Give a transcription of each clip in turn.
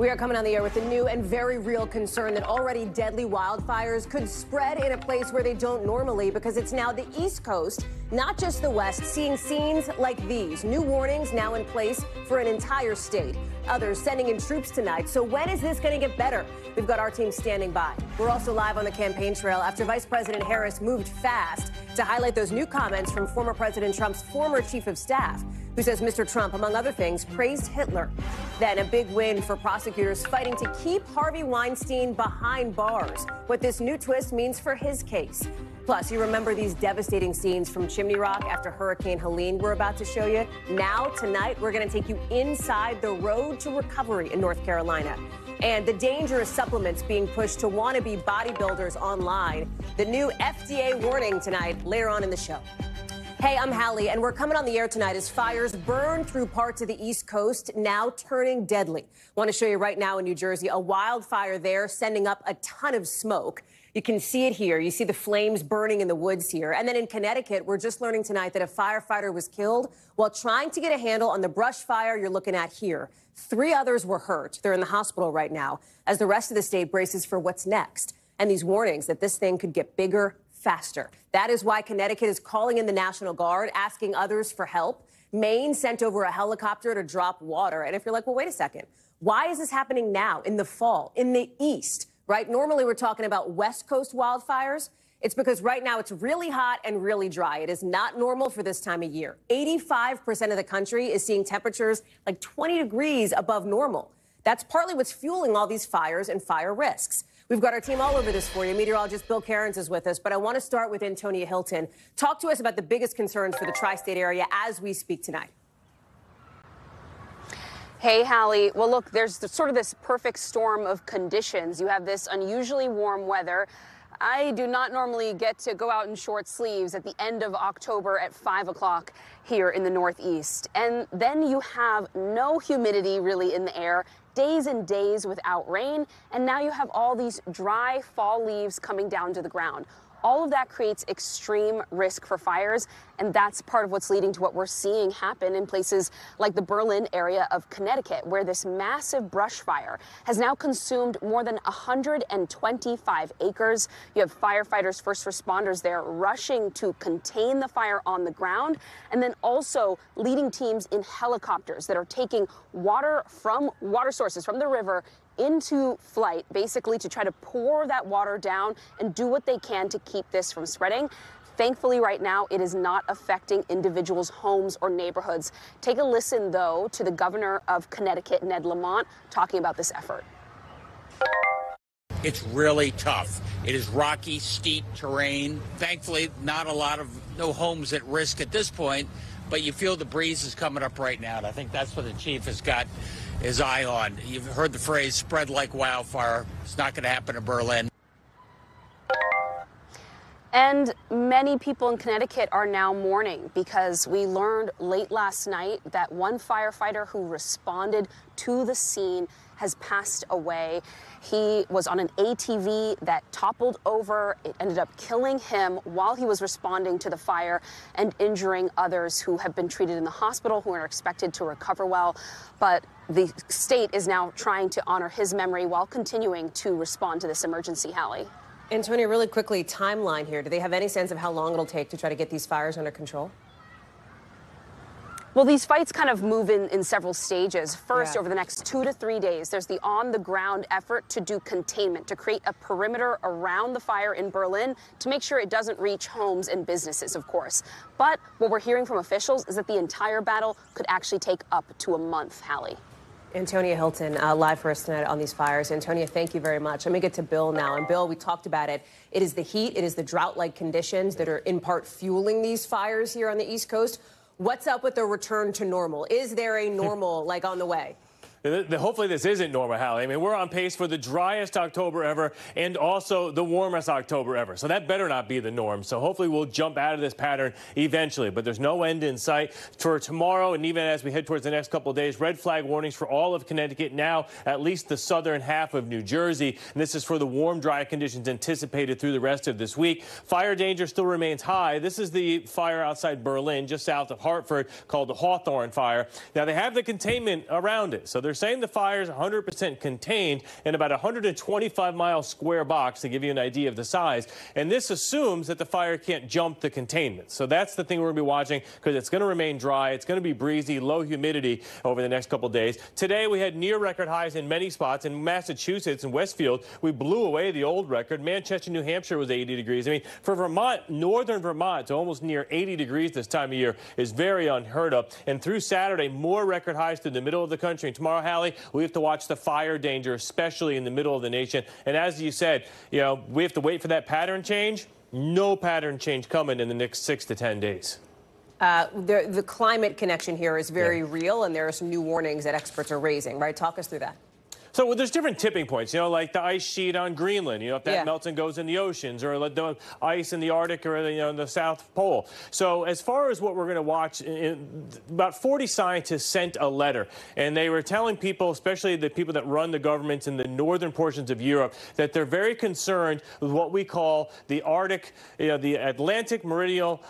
We are coming on the air with a new and very real concern that already deadly wildfires could spread in a place where they don't normally, because it's now the East Coast, not just the West, seeing scenes like these. New warnings now in place for an entire state. Others sending in troops tonight. So when is this going to get better? We've got our team standing by. We're also live on the campaign trail after Vice President Harris moved fast to highlight those new comments from former President Trump's former chief of staff, who says Mr. Trump, among other things, praised Hitler. Then a big win for prosecutors fighting to keep Harvey Weinstein behind bars. What this new twist means for his case. Plus, you remember these devastating scenes from Chimney Rock after Hurricane Hallie we're about to show you. Now, tonight, we're going to take you inside the road to recovery in North Carolina. And the dangerous supplements being pushed to wannabe bodybuilders online. The new FDA warning tonight, later on in the show. Hey, I'm Hallie, and we're coming on the air tonight as fires burn through parts of the East Coast, now turning deadly. Want to show you right now in New Jersey, a wildfire there sending up a ton of smoke. You can see it here. You see the flames burning in the woods here. And then in Connecticut, we're just learning tonight that a firefighter was killed while trying to get a handle on the brush fire you're looking at here. 3 others were hurt. They're in the hospital right now as the rest of the state braces for what's next. And these warnings that this thing could get bigger faster. That is why Connecticut is calling in the National Guard, asking others for help. Maine sent over a helicopter to drop water. And if you're like, well, wait a second, why is this happening now in the fall, in the East, right? Normally we're talking about West Coast wildfires. It's because right now it's really hot and really dry. It is not normal for this time of year. 85% of the country is seeing temperatures like 20 degrees above normal. That's partly what's fueling all these fires and fire risks. We've got our team all over this for you. Meteorologist Bill Cairns is with us, but I want to start with Antonia Hilton. Talk to us about the biggest concerns for the tri-state area as we speak tonight. Hey, Hallie. Well, look, there's sort of this perfect storm of conditions. You have this unusually warm weather. I do not normally get to go out in short sleeves at the end of October at 5 o'clock here in the Northeast. And then you have no humidity really in the air, days and days without rain, and now you have all these dry fall leaves coming down to the ground. All of that creates extreme risk for fires, and that's part of what's leading to what we're seeing happen in places like the Berlin area of Connecticut, where this massive brush fire has now consumed more than 125 acres. You have firefighters, first responders there rushing to contain the fire on the ground, and then also leading teams in helicopters that are taking water from water sources from the river into flight, basically to try to pour that water down and do what they can to keep this from spreading. Thankfully, right now, it is not affecting individuals' homes or neighborhoods. Take a listen, though, to the governor of Connecticut, Ned Lamont, talking about this effort. It's really tough. It is rocky, steep terrain. Thankfully, no homes at risk at this point, but you feel the breeze is coming up right now, and I think that's what the chief has got his eye on. You've heard the phrase spread like wildfire. It's not going to happen in Berlin. And many people in Connecticut are now mourning because we learned late last night that one firefighter who responded to the scene has passed away. He was on an ATV that toppled over. It ended up killing him while he was responding to the fire and injuring others who have been treated in the hospital, who are expected to recover well. But the state is now trying to honor his memory while continuing to respond to this emergency, Hallie. Antonia, really quickly, timeline here. Do they have any sense of how long it'll take to try to get these fires under control? Well, these fights kind of move in several stages. First, over the next 2 to 3 days, there's the on-the-ground effort to do containment, to create a perimeter around the fire in Berlin to make sure it doesn't reach homes and businesses, of course. But what we're hearing from officials is that the entire battle could actually take up to a month, Hallie. Antonia Hilton, live for us tonight on these fires. Antonia, thank you very much. Let me get to Bill now. And Bill, we talked about it. It is the heat, it is the drought-like conditions that are in part fueling these fires here on the East Coast. What's up with the return to normal? Is there a normal, like, on the way? Hopefully this isn't normal, Hallie. I mean, we're on pace for the driest October ever and also the warmest October ever. So that better not be the norm. So hopefully we'll jump out of this pattern eventually. But there's no end in sight for tomorrow. And even as we head towards the next couple of days, red flag warnings for all of Connecticut, now at least the southern half of New Jersey. And this is for the warm, dry conditions anticipated through the rest of this week. Fire danger still remains high. This is the fire outside Berlin, just south of Hartford, called the Hawthorne Fire. Now, they have the containment around it. So there's they're saying the fire is 100% contained in about a 125-mile square box, to give you an idea of the size. And this assumes that the fire can't jump the containment. So that's the thing we're going to be watching, because it's going to remain dry. It's going to be breezy, low humidity over the next couple of days. Today, we had near record highs in many spots. In Massachusetts and Westfield, we blew away the old record. Manchester, New Hampshire was 80 degrees. I mean, for Vermont, northern Vermont, to almost near 80 degrees this time of year is very unheard of. And through Saturday, more record highs through the middle of the country. And tomorrow, Hallie, we have to watch the fire danger, especially in the middle of the nation. And as you said, we have to wait for that pattern change. No pattern change coming in the next 6 to 10 days. The climate connection here is very real, and there are some new warnings that experts are raising, right? Talk us through that. So there's different tipping points, like the ice sheet on Greenland, if that melts and goes in the oceans, or the ice in the Arctic or the South Pole. So as far as what we're going to watch, about 40 scientists sent a letter, and they were telling people, especially the people that run the governments in the northern portions of Europe, that they're very concerned with what we call the Arctic, the Atlantic Meridional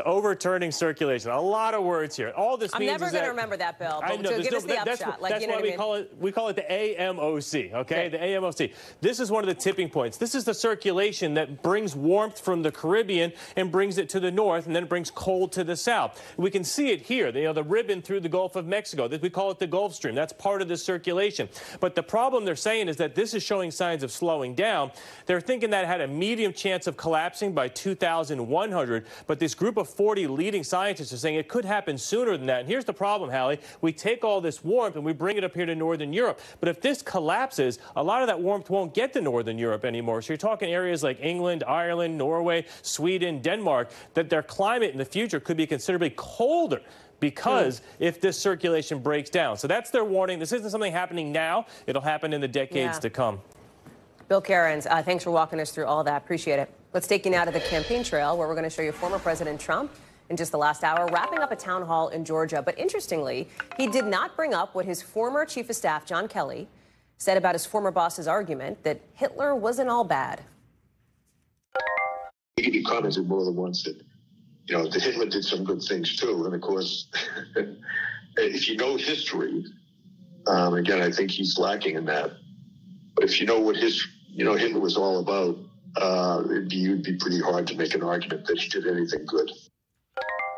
overturning circulation. A lot of words here. All this means is that... I'm never going to remember that, Bill. But so give us the upshot. That's why we call it the AMOC, okay? The AMOC. This is one of the tipping points. This is the circulation that brings warmth from the Caribbean and brings it to the north, and then it brings cold to the south. We can see it here, the ribbon through the Gulf of Mexico. We call it the Gulf Stream. That's part of the circulation. But the problem they're saying is that this is showing signs of slowing down. They're thinking that it had a medium chance of collapsing by 2100, but this group of 40 leading scientists are saying it could happen sooner than that. And here's the problem, Hallie. We take all this warmth and we bring it up here to northern Europe. But if this collapses, a lot of that warmth won't get to northern Europe anymore. So you're talking areas like England, Ireland, Norway, Sweden, Denmark, that their climate in the future could be considerably colder because if this circulation breaks down. So that's their warning. This isn't something happening now. It'll happen in the decades to come. Bill Cairns, thanks for walking us through all that. Appreciate it. Let's take you now to the campaign trail, where we're going to show you former President Trump in just the last hour, wrapping up a town hall in Georgia. But interestingly, he did not bring up what his former chief of staff, John Kelly, said about his former boss's argument that Hitler wasn't all bad. He commented more than once that, that Hitler did some good things too. And of course, if you know history, again, I think he's lacking in that. But if you know what Hitler was all about, it'd be pretty hard to make an argument that he did anything good.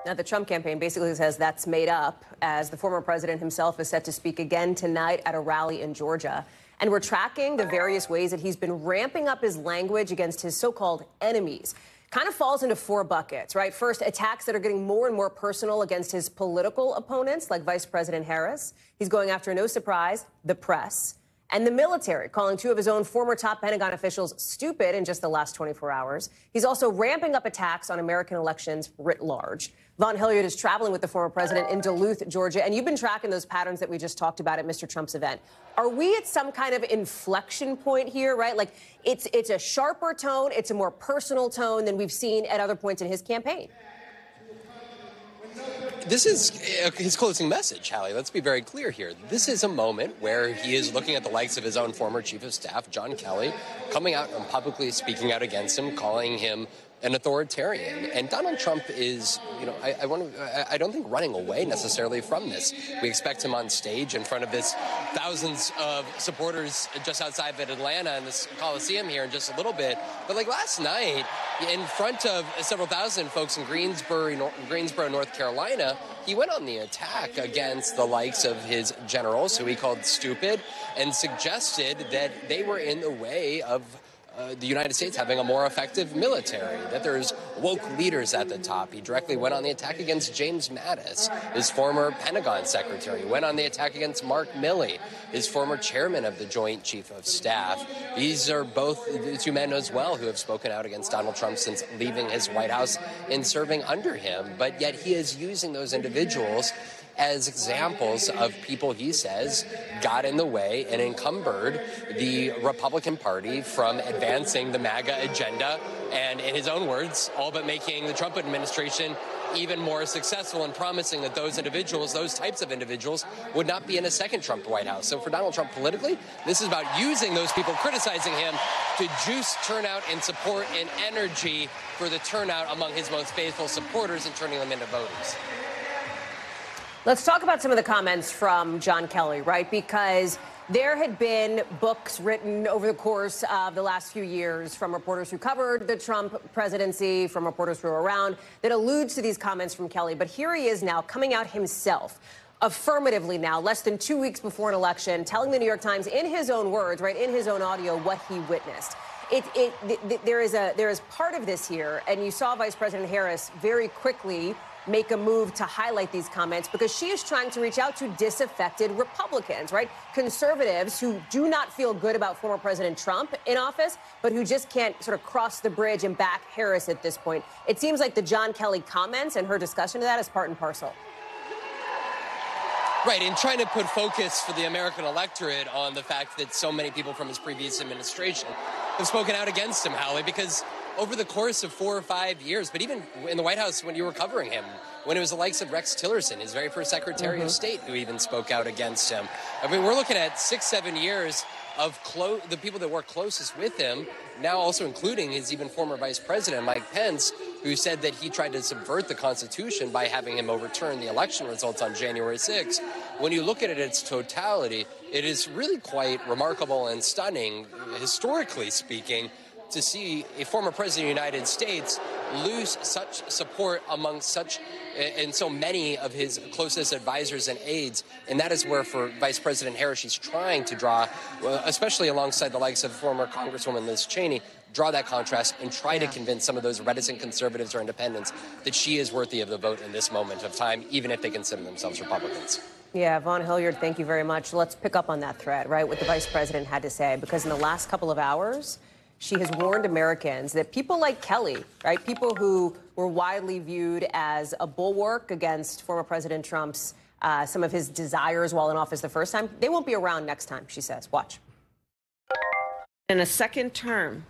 Now, the Trump campaign basically says that's made up, as the former president himself is set to speak again tonight at a rally in Georgia. And we're tracking the various ways that he's been ramping up his language against his so-called enemies. Kind of falls into 4 buckets, right? First, attacks that are getting more and more personal against his political opponents, like Vice President Harris. He's going after, no surprise, the press and the military, calling 2 of his own former top Pentagon officials stupid in just the last 24 hours. He's also ramping up attacks on American elections writ large. Von Hilliard is traveling with the former president in Duluth, Georgia, and you've been tracking those patterns that we just talked about at Mr. Trump's event. Are we at some kind of inflection point here, right? Like, it's a sharper tone, it's a more personal tone than we've seen at other points in his campaign. This is his closing message, Hallie. Let's be very clear here. This is a moment where he is looking at the likes of his own former chief of staff, John Kelly, coming out and publicly speaking out against him, calling him an authoritarian. And Donald Trump is, I don't think running away necessarily from this. We expect him on stage in front of this thousands of supporters just outside of Atlanta in this Coliseum here in just a little bit. But like last night, in front of several thousand folks in Greensboro, North Carolina, he went on the attack against the likes of his generals, who he called stupid, and suggested that they were in the way of the United States having a more effective military, that there's woke leaders at the top. He directly went on the attack against James Mattis, his former Pentagon secretary. He went on the attack against Mark Milley, his former chairman of the Joint Chief of Staff. These are both the 2 men as well who have spoken out against Donald Trump since leaving his White House and serving under him. But yet he is using those individuals as examples of people he says got in the way and encumbered the Republican Party from advancing the MAGA agenda, and in his own words, all but making the Trump administration even more successful, and promising that those individuals, those types of individuals, would not be in a second Trump White House. So for Donald Trump politically, this is about using those people criticizing him to juice turnout and support and energy for the turnout among his most faithful supporters and turning them into voters. Let's talk about some of the comments from John Kelly, right? Because there had been books written over the course of the last few years from reporters who covered the Trump presidency, from reporters who were around, that alludes to these comments from Kelly. But here he is now coming out himself, affirmatively now, less than 2 weeks before an election, telling the New York Times in his own words, right, in his own audio, what he witnessed. There is part of this here, and you saw Vice President Harris very quickly make a move to highlight these comments because she is trying to reach out to disaffected Republicans, right? Conservatives who do not feel good about former President Trump in office, but who just can't sort of cross the bridge and back Harris at this point. It seems like the John Kelly comments and her discussion of that is part and parcel. Right, and trying to put focus for the American electorate on the fact that so many people from his previous administration have spoken out against him, Hallie, because over the course of 4 or 5 years, but even in the White House when you were covering him, when it was the likes of Rex Tillerson, his very first Secretary of State, who even spoke out against him. I mean, we're looking at 6, 7 years of the people that work closest with him, now also including his even former Vice President, Mike Pence, who said that he tried to subvert the Constitution by having him overturn the election results on January 6th. When you look at it in its totality, it is really quite remarkable and stunning, historically speaking, to see a former president of the United States lose such support among so many of his closest advisors and aides. And that is where, for Vice President Harris, she's trying to draw, especially alongside the likes of former Congresswoman Liz Cheney, draw that contrast and try to convince some of those reticent conservatives or independents that she is worthy of the vote in this moment of time, even if they consider themselves Republicans. Yeah, Vaughn Hilliard, thank you very much. Let's pick up on that thread, right, what the vice president had to say, because in the last couple of hours, she has warned Americans that people like Kelly, right, people who were widely viewed as a bulwark against former President Trump's, some of his desires while in office the first time, they won't be around next time, she says. Watch. In a second term,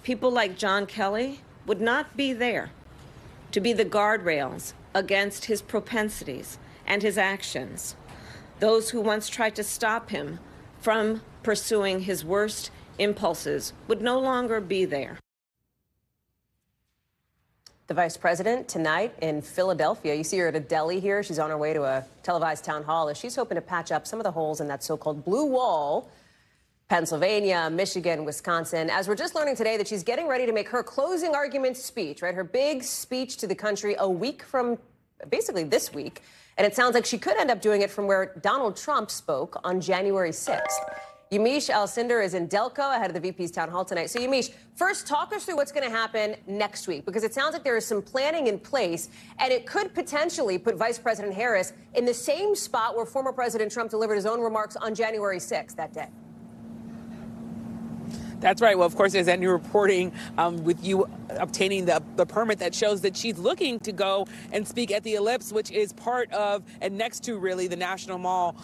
people like John Kelly would not be there to be the guardrails against his propensities and his actions. Those who once tried to stop him from pursuing his worst impulses would no longer be there. The vice president tonight in Philadelphia. You see her at a deli here. She's on her way to a televised town hall as she's hoping to patch up some of the holes in that so-called blue wall. Pennsylvania, Michigan, Wisconsin. As we're just learning today that she's getting ready to make her closing argument speech, right? Her big speech to the country a week from basically this week. And it sounds like she could end up doing it from where Donald Trump spoke on January 6th. Yamiche Alcindor is in Delco ahead of the VP's town hall tonight. So, Yamiche, first talk us through what's going to happen next week, because it sounds like there is some planning in place, and it could potentially put Vice President Harris in the same spot where former President Trump delivered his own remarks on January 6th that day. That's right. Well, of course, there's any reporting with you obtaining the permit that shows that she's looking to go and speak at the Ellipse, which is part of and next to really the National Mall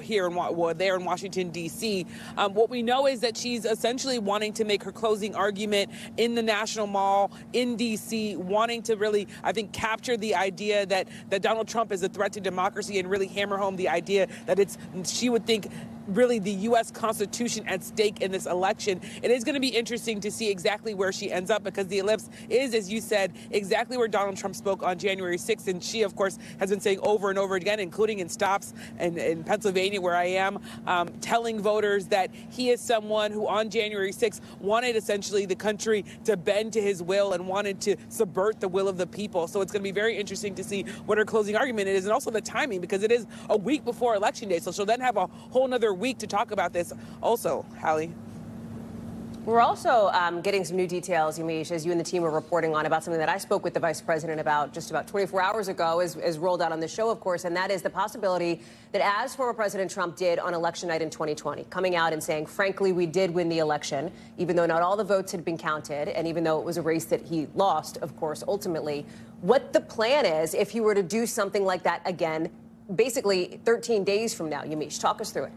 here there in Washington, D.C. What we know is that she's essentially wanting to make her closing argument in the National Mall in D.C., wanting to really, I think, capture the idea that Donald Trump is a threat to democracy and really hammer home the idea that she would think really the U.S. Constitution at stake in this election. It is going to be interesting to see exactly where she ends up, because the Ellipse is, as you said, exactly where Donald Trump spoke on January 6th. And she, of course, has been saying over and over again, including in stops in Pennsylvania, where I am, telling voters that he is someone who on January 6th wanted essentially the country to bend to his will and wanted to subvert the will of the people. So it's going to be very interesting to see what her closing argument is, and also the timing, because it is a week before Election Day. So she'll then have a whole nother week to talk about this also, Hallie. We're also getting some new details, Yamiche, as you and the team are reporting on, about something that I spoke with the vice president about just about 24 hours ago, is rolled out on the show, of course, and that is the possibility that, as former President Trump did on election night in 2020, coming out and saying, frankly, we did win the election, even though not all the votes had been counted, and even though it was a race that he lost, of course, ultimately, what the plan is if he were to do something like that again, basically 13 days from now. Yamiche, talk us through it.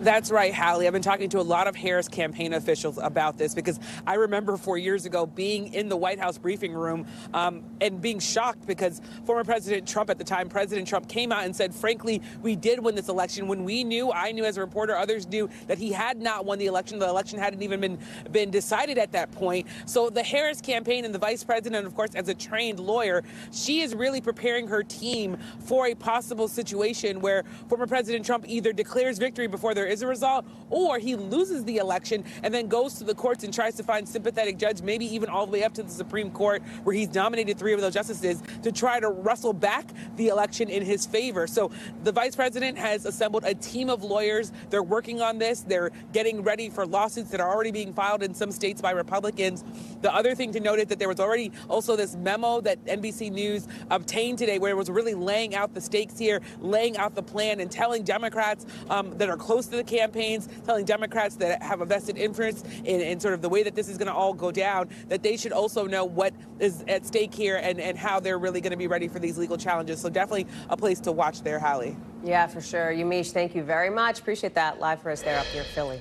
That's right, Hallie. I've been talking to a lot of Harris campaign officials about this because I remember 4 years ago being in the White House briefing room and being shocked because former President Trump at the time, President Trump, came out and said, frankly, we did win this election when we knew, I knew as a reporter, others knew that he had not won the election. The election hadn't even been decided at that point. So the Harris campaign and the vice president, of course, as a trained lawyer, she is really preparing her team for a possible situation where former President Trump either declares victory before there is a result, or he loses the election and then goes to the courts and tries to find sympathetic judge, maybe even all the way up to the Supreme Court, where he's nominated 3 of those justices to try to wrestle back the election in his favor. So the vice president has assembled a team of lawyers. They're working on this. They're getting ready for lawsuits that are already being filed in some states by Republicans. The other thing to note is that there was already also this memo that NBC News obtained today where it was really laying out the stakes here, laying out the plan and telling Democrats that are close to the campaigns, telling Democrats that have a vested interest in sort of the way that this is going to all go down, that they should also know what is at stake here and how they're really going to be ready for these legal challenges. So definitely a place to watch there, Hallie. Yeah, for sure. Yamiche, thank you very much. Appreciate that. Live for us there up near Philly.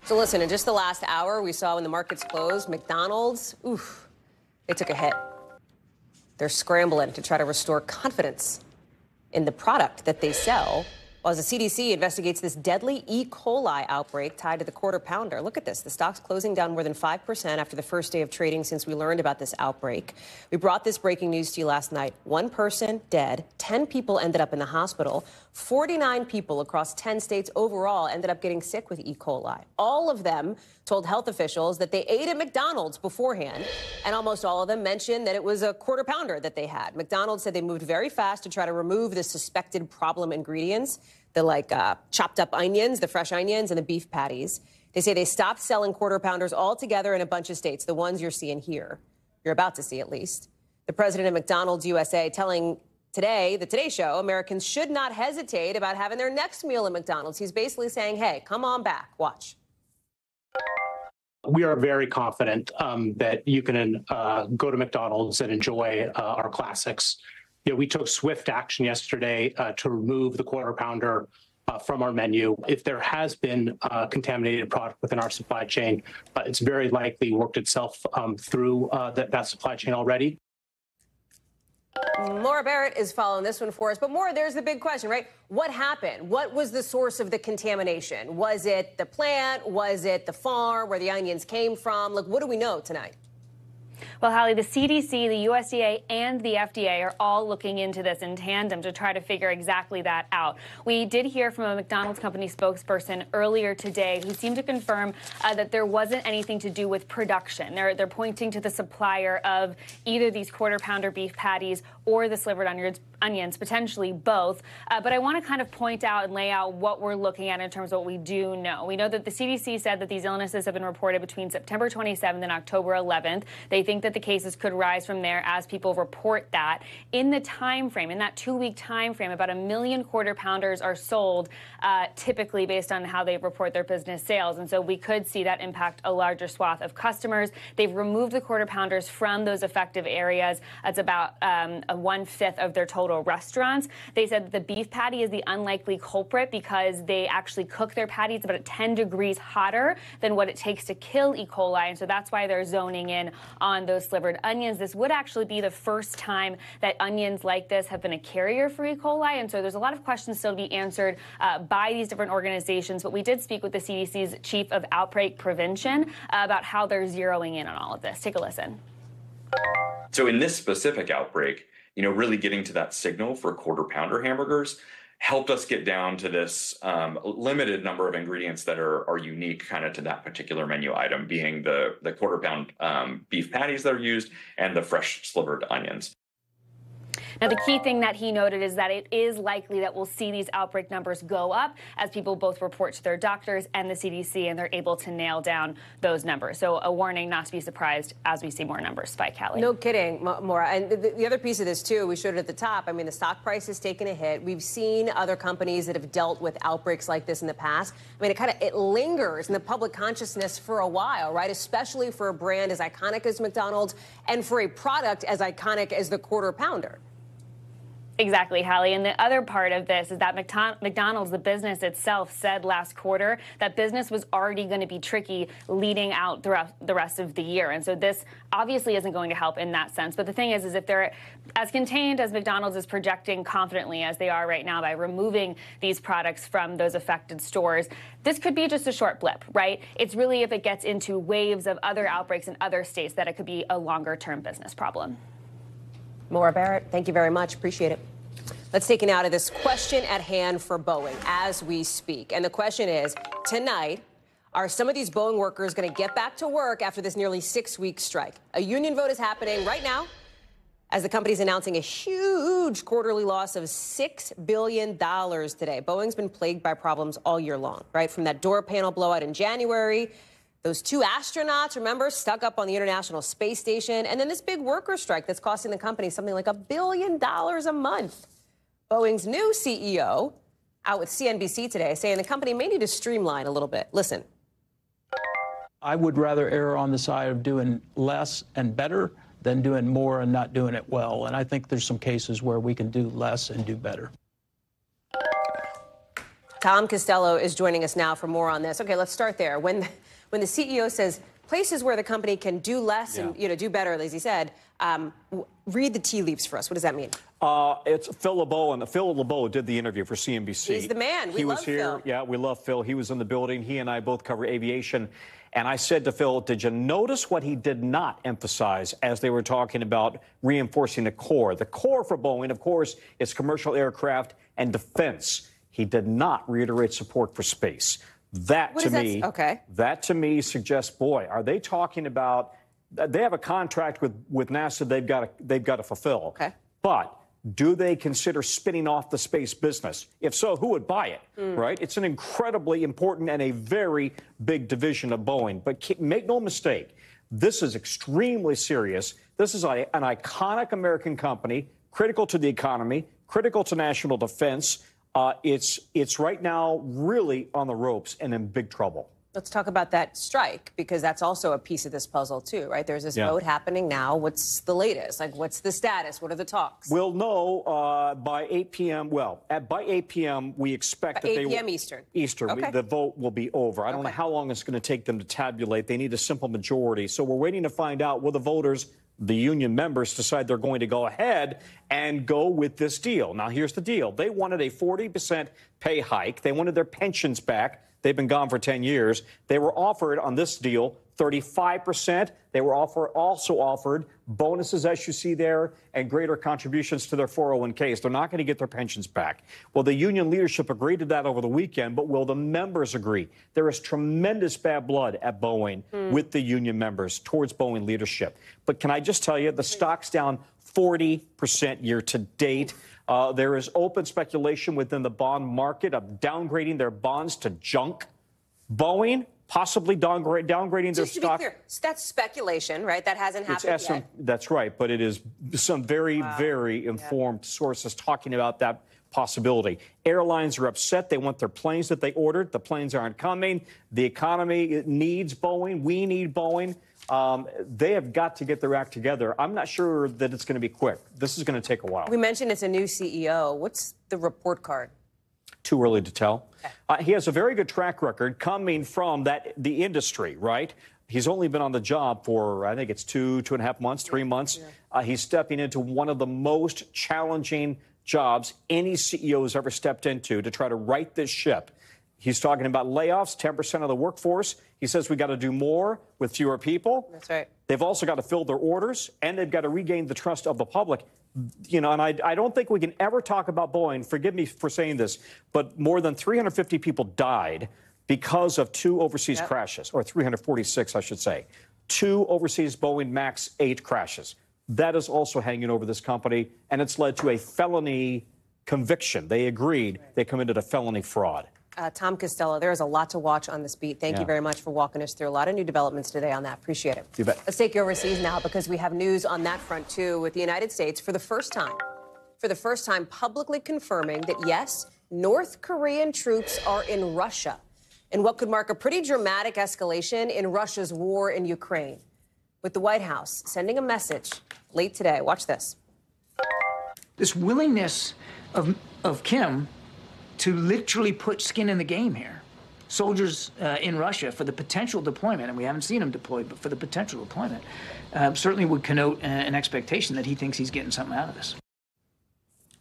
So listen, in just the last hour, we saw when the markets closed, McDonald's, they took a hit. They're scrambling to try to restore confidence in the product that they sell, while as the CDC investigates this deadly E. coli outbreak tied to the Quarter Pounder. Look at this. The stock's closing down more than 5% after the first day of trading since we learned about this outbreak. We brought this breaking news to you last night. 1 person dead, 10 people ended up in the hospital, 49 people across 10 states overall ended up getting sick with E. coli. All of them told health officials that they ate at McDonald's beforehand, and almost all of them mentioned that it was a Quarter Pounder that they had. McDonald's said they moved very fast to try to remove the suspected problem ingredients, the chopped up onions, the fresh onions, and the beef patties. They say they stopped selling Quarter Pounders altogether in a bunch of states, the ones you're seeing here. You're about to see, at least. The president of McDonald's USA telling Today, the Today Show, Americans should not hesitate about having their next meal at McDonald's. He's basically saying, hey, come on back. Watch. We are very confident that you can go to McDonald's and enjoy our classics. You know, we took swift action yesterday to remove the Quarter Pounder from our menu. If there has been contaminated product within our supply chain, it's very likely worked itself through that supply chain already. Maura Barrett is following this one for us. But Maura, there's the big question, right? What happened? What was the source of the contamination? Was it the plant? Was it the farm where the onions came from? Look, what do we know tonight? Well, Hallie, the CDC, the USDA, and the FDA are all looking into this in tandem to try to figure exactly that out. We did hear from a McDonald's company spokesperson earlier today who seemed to confirm that there wasn't anything to do with production. They're pointing to the supplier of either these Quarter Pounder beef patties or the slivered onions, potentially both. But I want to kind of point out and lay out what we're looking at in terms of what we do know. We know that the CDC said that these illnesses have been reported between September 27th and October 11th. They think that the cases could rise from there as people report that. In the time frame, in that 2-week time frame, about 1 million Quarter Pounders are sold, typically based on how they report their business sales. And so we could see that impact a larger swath of customers. They've removed the Quarter Pounders from those affected areas. That's about 1/5 of their total restaurants. They said that the beef patty is the unlikely culprit because they actually cook their patties about 10 degrees hotter than what it takes to kill E. coli. And so that's why they're zoning in on those slivered onions. This would actually be the first time that onions like this have been a carrier for E. coli. And so there's a lot of questions still to be answered by these different organizations. But we did speak with the CDC's chief of outbreak prevention about how they're zeroing in on all of this. Take a listen. So in this specific outbreak, you know, really getting to that signal for Quarter Pounder hamburgers helped us get down to this limited number of ingredients that are unique kind of to that particular menu item, being the Quarter Pound beef patties that are used and the fresh slivered onions. Now, the key thing that he noted is that it is likely that we'll see these outbreak numbers go up as people both report to their doctors and the CDC, and they're able to nail down those numbers. So a warning not to be surprised as we see more numbers spike, Hallie. No kidding, Maura. And the other piece of this, too, we showed it at the top. I mean, the stock price has taken a hit. We've seen other companies that have dealt with outbreaks like this in the past. I mean, it lingers in the public consciousness for a while, right? Especially for a brand as iconic as McDonald's and for a product as iconic as the Quarter Pounder. Exactly, Hallie. And the other part of this is that McDonald's, the business itself, said last quarter that business was already going to be tricky leading out throughout the rest of the year. And so this obviously isn't going to help in that sense. But the thing is if they're as contained as McDonald's is projecting confidently as they are right now by removing these products from those affected stores, this could be just a short blip, right? It's really if it gets into waves of other outbreaks in other states that it could be a longer-term business problem. Maura Barrett, thank you very much. Appreciate it. Let's take it now to this question at hand for Boeing as we speak. And the question is, tonight, are some of these Boeing workers going to get back to work after this nearly 6-week strike? A union vote is happening right now as the company's announcing a huge quarterly loss of $6 billion today. Boeing's been plagued by problems all year long, right? From that door panel blowout in January, those 2 astronauts, remember, stuck up on the International Space Station, and then this big worker strike that's costing the company something like $1 billion a month. Boeing's new CEO out with CNBC today saying the company may need to streamline a little bit. Listen. I would rather err on the side of doing less and better than doing more and not doing it well. And I think there's some cases where we can do less and do better. Tom Costello is joining us now for more on this. Okay, let's start there. When the CEO says places where the company can do less and do better, as he said, read the tea leaves for us. What does that mean? It's Phil LeBeau, and Phil LeBeau did the interview for CNBC. He's the man. He was here. Phil. Yeah, we love Phil. He was in the building. He and I both cover aviation. And I said to Phil, did you notice what he did not emphasize as they were talking about reinforcing the core? The core for Boeing, of course, is commercial aircraft and defense. He did not reiterate support for space. That to me suggests, boy, are they talking about? They have a contract with NASA. They've got to fulfill. Okay. But do they consider spinning off the space business? If so, who would buy it? Right? It's an incredibly important and a very big division of Boeing. But make no mistake, this is extremely serious. This is an iconic American company, critical to the economy, critical to national defense. It's right now really on the ropes and in big trouble. Let's talk about that strike, because that's also a piece of this puzzle, too, right? There's this vote happening now. What's the latest? Like, what's the status? What are the talks? We'll know by 8 p.m. Well, by 8 p.m., we expect that 8 p.m. Eastern. Okay. The vote will be over. I don't know how long it's going to take them to tabulate. They need a simple majority. So we're waiting to find out, will the voters, the union members, decide they're going to go ahead and go with this deal. Now, here's the deal. They wanted a 40% pay hike. They wanted their pensions back. They've been gone for 10 years. They were offered on this deal 35%. They were also offered bonuses, as you see there, and greater contributions to their 401ks. They're not going to get their pensions back. Well, the union leadership agreed to that over the weekend, but will the members agree? There is tremendous bad blood at Boeing with the union members towards Boeing leadership. But can I just tell you, the stock's down 40% year to date. There is open speculation within the bond market of downgrading their bonds to junk. Boeing possibly downgrading their stock. Just to be clear, so that's speculation, right? That hasn't happened yet. That's right, but it is some very, very informed sources talking about that possibility. Airlines are upset. They want their planes that they ordered. The planes aren't coming. The economy needs Boeing. We need Boeing. They have got to get their act together. I'm not sure that it's going to be quick. This is going to take a while. We mentioned it's a new CEO. What's the report card? Too early to tell. He has a very good track record coming from the industry, right? He's only been on the job for, I think it's 2.5 months, 3 months. He's stepping into one of the most challenging jobs any CEO has ever stepped into to try to right this ship. He's talking about layoffs, 10% of the workforce. He says we got to do more with fewer people. That's right. They've also got to fill their orders, and they've got to regain the trust of the public. You know, and I don't think we can ever talk about Boeing. Forgive me for saying this, but more than 350 people died because of 2 overseas crashes, or 346, I should say. 2 overseas Boeing MAX 8 crashes. That is also hanging over this company, and it's led to a felony conviction. They agreed they committed a felony fraud. Tom Costello, there is a lot to watch on this beat. Thank you very much for walking us through a lot of new developments today on that. Appreciate it. You bet. Let's take you overseas now, because we have news on that front, too, with the United States for the first time publicly confirming that, yes, North Korean troops are in Russia in what could mark a pretty dramatic escalation in Russia's war in Ukraine, with the White House sending a message late today. Watch this. This willingness of Kim to literally put skin in the game here. Soldiers in Russia for the potential deployment, and we haven't seen him deployed, but for the potential deployment, certainly would connote an expectation that he thinks he's getting something out of this.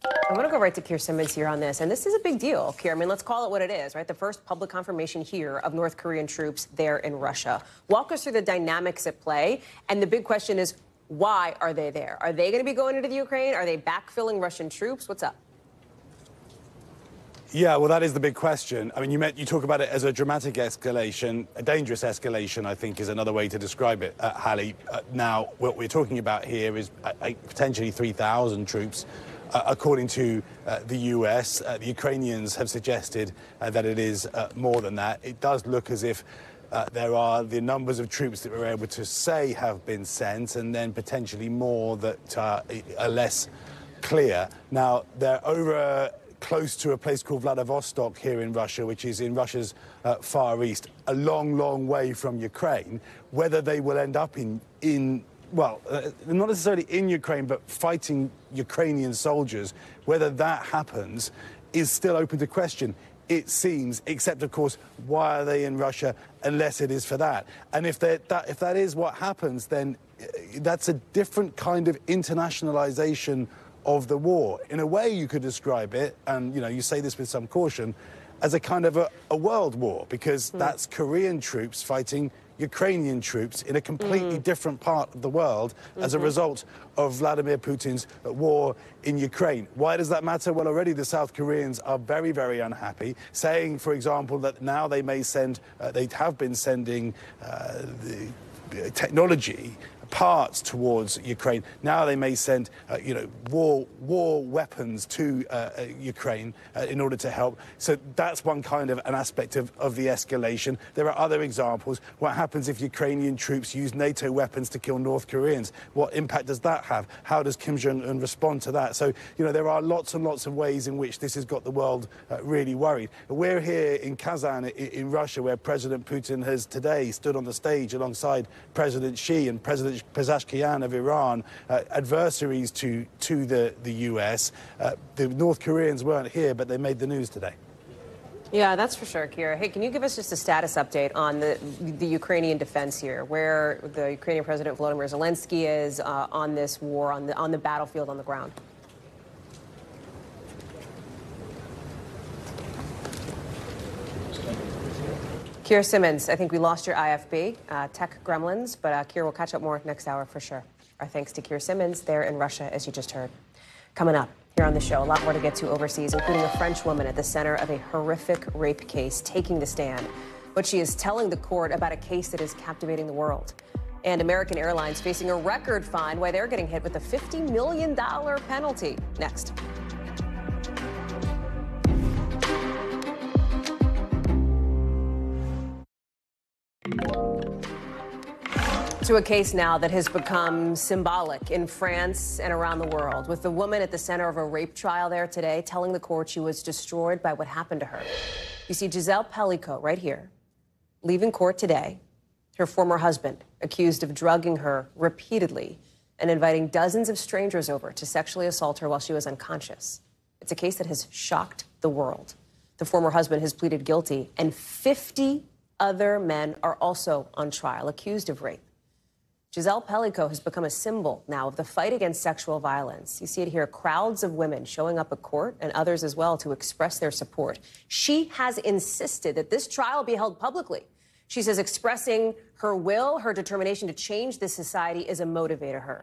I want to go right to Keir Simmons here on this, and this is a big deal, Keir. I mean, let's call it what it is, right? The first public confirmation here of North Korean troops there in Russia. Walk us through the dynamics at play, and the big question is, why are they there? Are they going to be going into the Ukraine? Are they backfilling Russian troops? What's up? Yeah, well, that is the big question. I mean, you talk about it as a dramatic escalation, a dangerous escalation, I think, is another way to describe it, Hallie. Now, what we're talking about here is potentially 3,000 troops. According to the US, the Ukrainians have suggested that it is more than that. It does look as if there are the numbers of troops that we're able to say have been sent, and then potentially more that are less clear. Now, they're over close to a place called Vladivostok here in Russia, which is in Russia's far east, a long, long way from Ukraine. Whether they will end up well, not necessarily in Ukraine, but fighting Ukrainian soldiers, whether that happens is still open to question, it seems, except, of course, why are they in Russia unless it is for that? And if that is what happens, then that's a different kind of internationalization of the war. In a way, you could describe it, and you say this with some caution, as a kind of a world war, because that's Korean troops fighting Ukrainian troops in a completely different part of the world as a result of Vladimir Putin's war in Ukraine. Why does that matter? Well, already the South Koreans are very, very unhappy, saying, for example, that now they may send, they have been sending the technology parts towards Ukraine. Now they may send, war weapons to Ukraine in order to help. So that's one kind of an aspect of the escalation. There are other examples. What happens if Ukrainian troops use NATO weapons to kill North Koreans? What impact does that have? How does Kim Jong-un respond to that? So, there are lots and lots of ways in which this has got the world really worried. We're here in Kazan in Russia, where President Putin has today stood on the stage alongside President Xi and President Pezeshkian of Iran, adversaries to the US. The North Koreans weren't here, but they made the news today. Yeah, that's for sure, Keir. Hey, can you give us just a status update on the Ukrainian defense here, where the Ukrainian President Volodymyr Zelensky is on this war, on the battlefield, on the ground? Keir Simmons, I think we lost your IFB, tech gremlins, but Keir, we'll catch up more next hour for sure. Our thanks to Keir Simmons there in Russia, as you just heard. Coming up here on the show, a lot more to get to overseas, including a French woman at the center of a horrific rape case taking the stand. What she is telling the court about a case that is captivating the world. And American Airlines facing a record fine, why they're getting hit with a $50 million penalty. Next. To a case now that has become symbolic in France and around the world, with the woman at the center of a rape trial there today telling the court she was destroyed by what happened to her. You see Giselle Pellico right here, leaving court today, her former husband accused of drugging her repeatedly and inviting dozens of strangers over to sexually assault her while she was unconscious. It's a case that has shocked the world. The former husband has pleaded guilty, and 50 other men are also on trial accused of rape. Giselle Pellico has become a symbol now of the fight against sexual violence. You see it here, crowds of women showing up at court and others as well to express their support. She has insisted that this trial be held publicly. She says expressing her will, her determination to change this society is a motivator to her.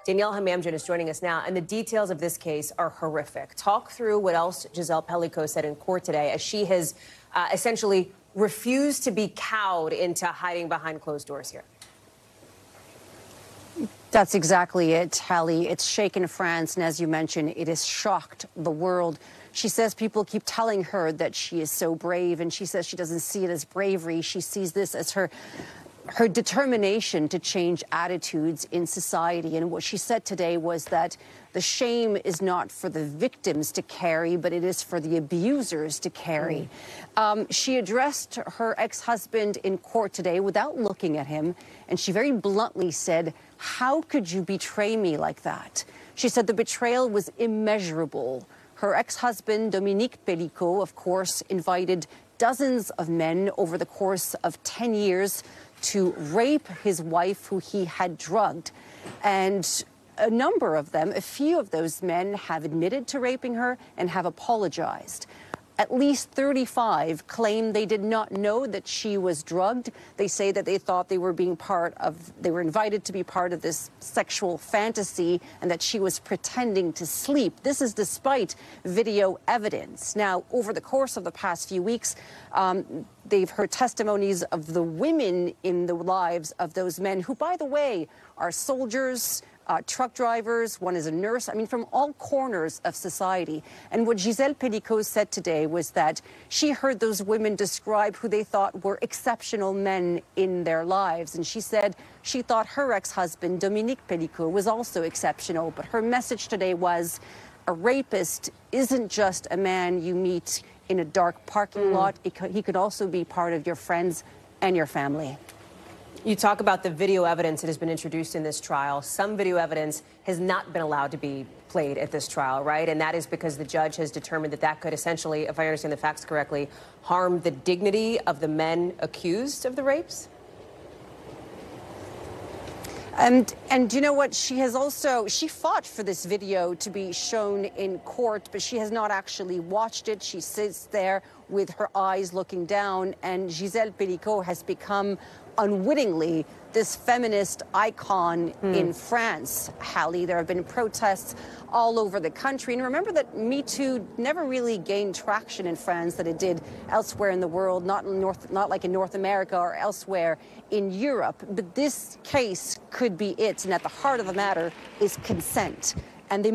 Danielle Hamamdjian is joining us now, and the details of this case are horrific. Talk through what else Giselle Pellico said in court today as she has essentially refused to be cowed into hiding behind closed doors here. That's exactly it, Hallie. It's shaken France, and as you mentioned, it has shocked the world. She says people keep telling her that she is so brave, and she says she doesn't see it as bravery. She sees this as her determination to change attitudes in society. And what she said today was that the shame is not for the victims to carry, but it is for the abusers to carry. She addressed her ex-husband in court today without looking at him, and she very bluntly said, "How could you betray me like that?" She said the betrayal was immeasurable. Her ex-husband, Dominique Pellicot, of course, invited dozens of men over the course of 10 years to rape his wife, who he had drugged. And a number of them, a few of those men, have admitted to raping her and have apologized. At least 35 claim they did not know that she was drugged. They say that they thought they were they were invited to be part of this sexual fantasy and that she was pretending to sleep. This is despite video evidence. Now, over the course of the past few weeks, they've heard testimonies of the women in the lives of those men who, by the way, are soldiers, truck drivers, one is a nurse, I mean, from all corners of society. And what Gisèle Pellicot said today was that she heard those women describe who they thought were exceptional men in their lives. And she said she thought her ex-husband, Dominique Pellicot, was also exceptional. But her message today was a rapist isn't just a man you meet in a dark parking lot. He could also be part of your friends and your family. You talk about the video evidence that has been introduced in this trial. Some video evidence has not been allowed to be played at this trial, right? And that is because the judge has determined that that could essentially, if I understand the facts correctly, harm the dignity of the men accused of the rapes? And you know what? She fought for this video to be shown in court, but she has not actually watched it. She sits there with her eyes looking down, and Gisèle Pellicot has become unwittingly this feminist icon in France. Hallie, there have been protests all over the country. And remember that Me Too never really gained traction in France that it did elsewhere in the world, not like in North America or elsewhere in Europe. But this case could be it. And at the heart of the matter is consent. And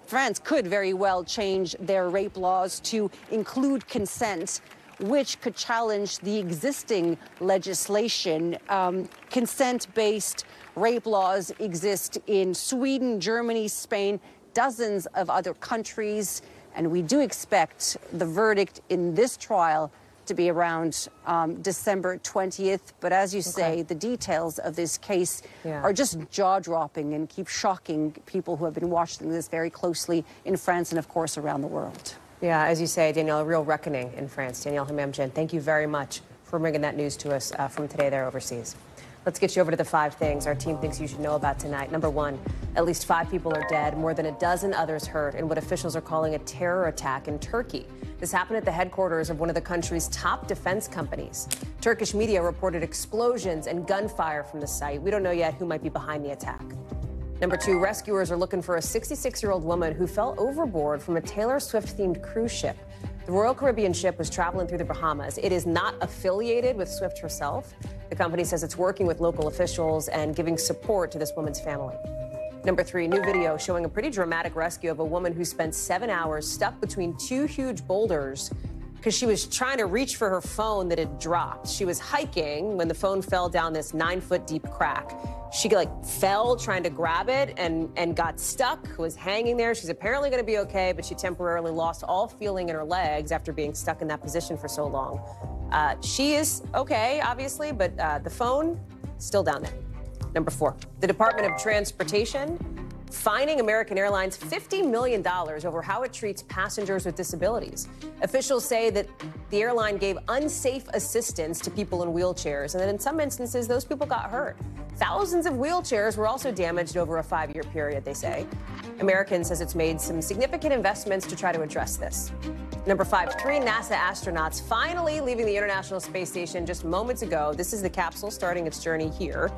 France could very well change their rape laws to include consent, which could challenge the existing legislation. Consent-based rape laws exist in Sweden, Germany, Spain, dozens of other countries. And we do expect the verdict in this trial to be around December 20th. But as you say, the details of this case are just jaw-dropping and keep shocking people who have been watching this very closely in France and, of course, around the world. Yeah, as you say, Danielle, a real reckoning in France. Danielle Hamamdjian, thank you very much for bringing that news to us from today there overseas. Let's get you over to the 5 things our team thinks you should know about tonight. Number 1, at least 5 people are dead, more than a dozen others hurt in what officials are calling a terror attack in Turkey. This happened at the headquarters of one of the country's top defense companies. Turkish media reported explosions and gunfire from the site. We don't know yet who might be behind the attack. Number 2, rescuers are looking for a 66-year-old woman who fell overboard from a Taylor Swift-themed cruise ship. The Royal Caribbean ship was traveling through the Bahamas. It is not affiliated with Swift herself. The company says it's working with local officials and giving support to this woman's family. Number 3, new video showing a pretty dramatic rescue of a woman who spent 7 hours stuck between 2 huge boulders because she was trying to reach for her phone that had dropped. She was hiking when the phone fell down this 9-foot deep crack. She fell trying to grab it and got stuck, was hanging there. She's apparently going to be okay, but she temporarily lost all feeling in her legs after being stuck in that position for so long. She is okay, obviously, but the phone still down there. Number 4, the Department of Transportation fining American Airlines $50 million over how it treats passengers with disabilities. Officials say that the airline gave unsafe assistance to people in wheelchairs, and that in some instances, those people got hurt. Thousands of wheelchairs were also damaged over a 5-year period, they say. American says it's made some significant investments to try to address this. Number 5, 3 NASA astronauts finally leaving the International Space Station just moments ago. This is the capsule starting its journey here.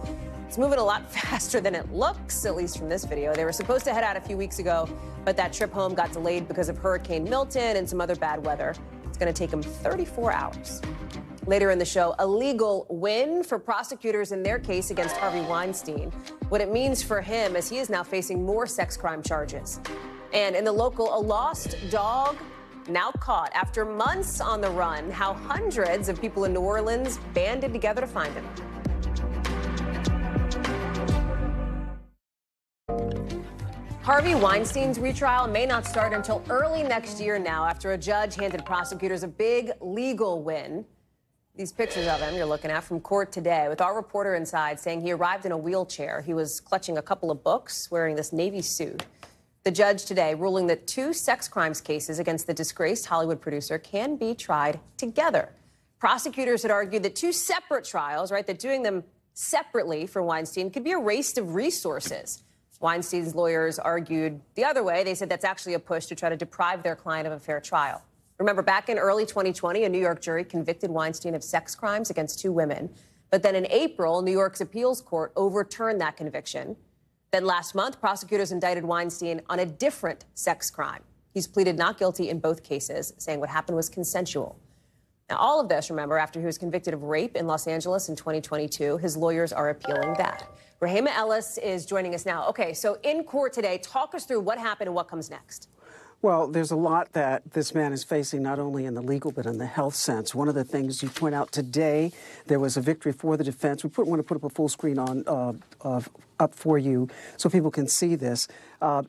It's moving a lot faster than it looks, at least from this video. They were supposed to head out a few weeks ago, but that trip home got delayed because of Hurricane Milton and some other bad weather. It's going to take them 34 hours. Later in the show, a legal win for prosecutors in their case against Harvey Weinstein. What it means for him as he is now facing more sex crime charges. And in the local, a lost dog now caught after months on the run. How hundreds of people in New Orleans banded together to find him. Harvey Weinstein's retrial may not start until early next year now after a judge handed prosecutors a big legal win. These pictures of him you're looking at from court today with our reporter inside saying he arrived in a wheelchair. He was clutching a couple of books, wearing this Navy suit. The judge today ruling that 2 sex crimes cases against the disgraced Hollywood producer can be tried together. Prosecutors had argued that 2 separate trials, right, that doing them separately for Weinstein could be a waste of resources. Weinstein's lawyers argued the other way. They said that's actually a push to try to deprive their client of a fair trial. Remember, back in early 2020, a New York jury convicted Weinstein of sex crimes against 2 women. But then in April, New York's appeals court overturned that conviction. Then last month, prosecutors indicted Weinstein on a different sex crime. He's pleaded not guilty in both cases, saying what happened was consensual. Now, all of this, remember, after he was convicted of rape in Los Angeles in 2022. His lawyers are appealing that. Rahema Ellis is joining us now. Okay, so in court today, talk us through what happened and what comes next. Well, there's a lot that this man is facing, not only in the legal but in the health sense. One of the things you point out today, there was a victory for the defense. We want to put up a full screen on up for you so people can see this.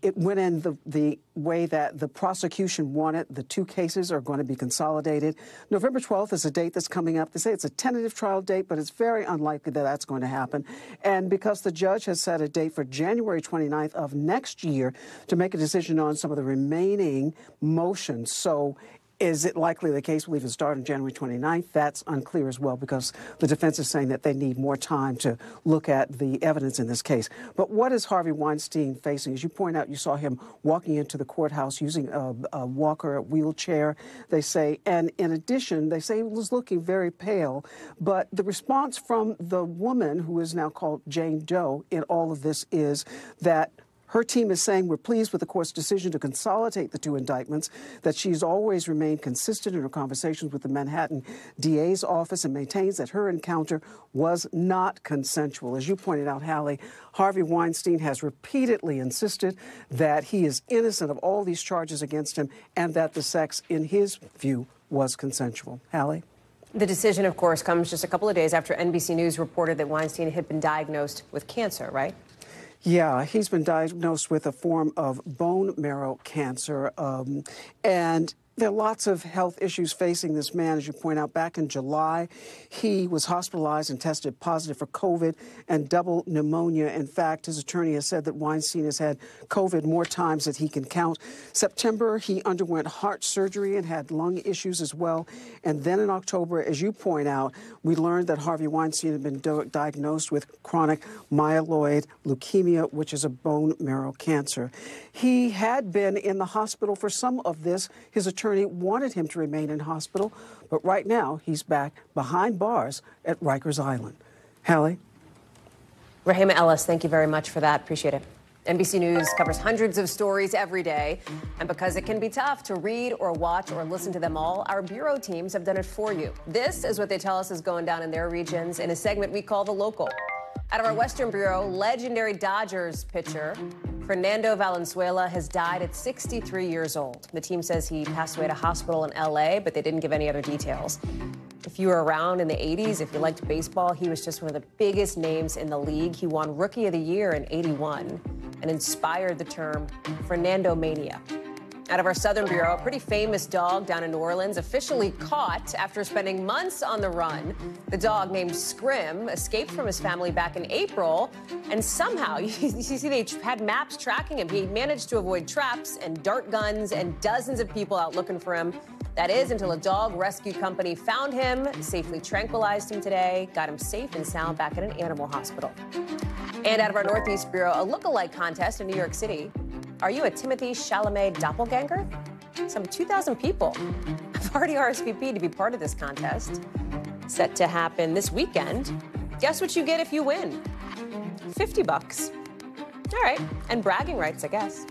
It went in the way that the prosecution wanted. The 2 cases are going to be consolidated. November 12th is a date that's coming up. They say it's a tentative trial date, but it's very unlikely that that's going to happen. And because the judge has set a date for January 29th of next year to make a decision on some of the remaining motions. So is it likely the case will even start on January 29th? That's unclear as well, because the defense is saying that they need more time to look at the evidence in this case. But what is Harvey Weinstein facing? As you point out, you saw him walking into the courthouse using a walker, a wheelchair, they say. And in addition, they say he was looking very pale. But the response from the woman, who is now called Jane Doe, in all of this is that her team is saying we're pleased with the court's decision to consolidate the 2 indictments, that she's always remained consistent in her conversations with the Manhattan DA's office and maintains that her encounter was not consensual. As you pointed out, Hallie, Harvey Weinstein has repeatedly insisted that he is innocent of all these charges against him and that the sex, in his view, was consensual. Hallie? The decision, of course, comes just a couple of days after NBC News reported that Weinstein had been diagnosed with cancer, right? Yeah, he's been diagnosed with a form of bone marrow cancer, and there are lots of health issues facing this man. As you point out, back in July, he was hospitalized and tested positive for COVID and double pneumonia. In fact, his attorney has said that Weinstein has had COVID more times than he can count. September, he underwent heart surgery and had lung issues as well. And then in October, as you point out, we learned that Harvey Weinstein had been diagnosed with chronic myeloid leukemia, which is a bone marrow cancer. He had been in the hospital for some of this. His attorney wanted him to remain in hospital, but right now he's back behind bars at Rikers Island. Hallie? Rahema Ellis, thank you very much for that. Appreciate it. NBC News covers hundreds of stories every day, and because it can be tough to read or watch or listen to them all, our bureau teams have done it for you. This is what they tell us is going down in their regions in a segment we call The Local. Out of our Western Bureau, legendary Dodgers pitcher Fernando Valenzuela has died at 63 years old. The team says he passed away at a hospital in L.A., but they didn't give any other details. If you were around in the 80s, if you liked baseball, he was just one of the biggest names in the league. He won Rookie of the Year in '81 and inspired the term Fernando Mania. Out of our Southern Bureau, a pretty famous dog down in New Orleans officially caught after spending months on the run. The dog, named Scrim, escaped from his family back in April, and somehow, you see, they had maps tracking him. He managed to avoid traps and dart guns and dozens of people out looking for him. That is until a dog rescue company found him, safely tranquilized him today, got him safe and sound back at an animal hospital. And out of our Northeast Bureau, a look-alike contest in New York City. Are you a Timothée Chalamet doppelganger? Some 2,000 people have already RSVP'd to be part of this contest. Set to happen this weekend. Guess what you get if you win? $50. All right, and bragging rights, I guess.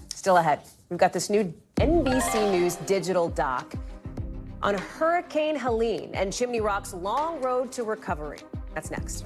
Still ahead, we've got this new NBC News Digital doc on Hurricane Hallie and Chimney Rock's long road to recovery. That's next.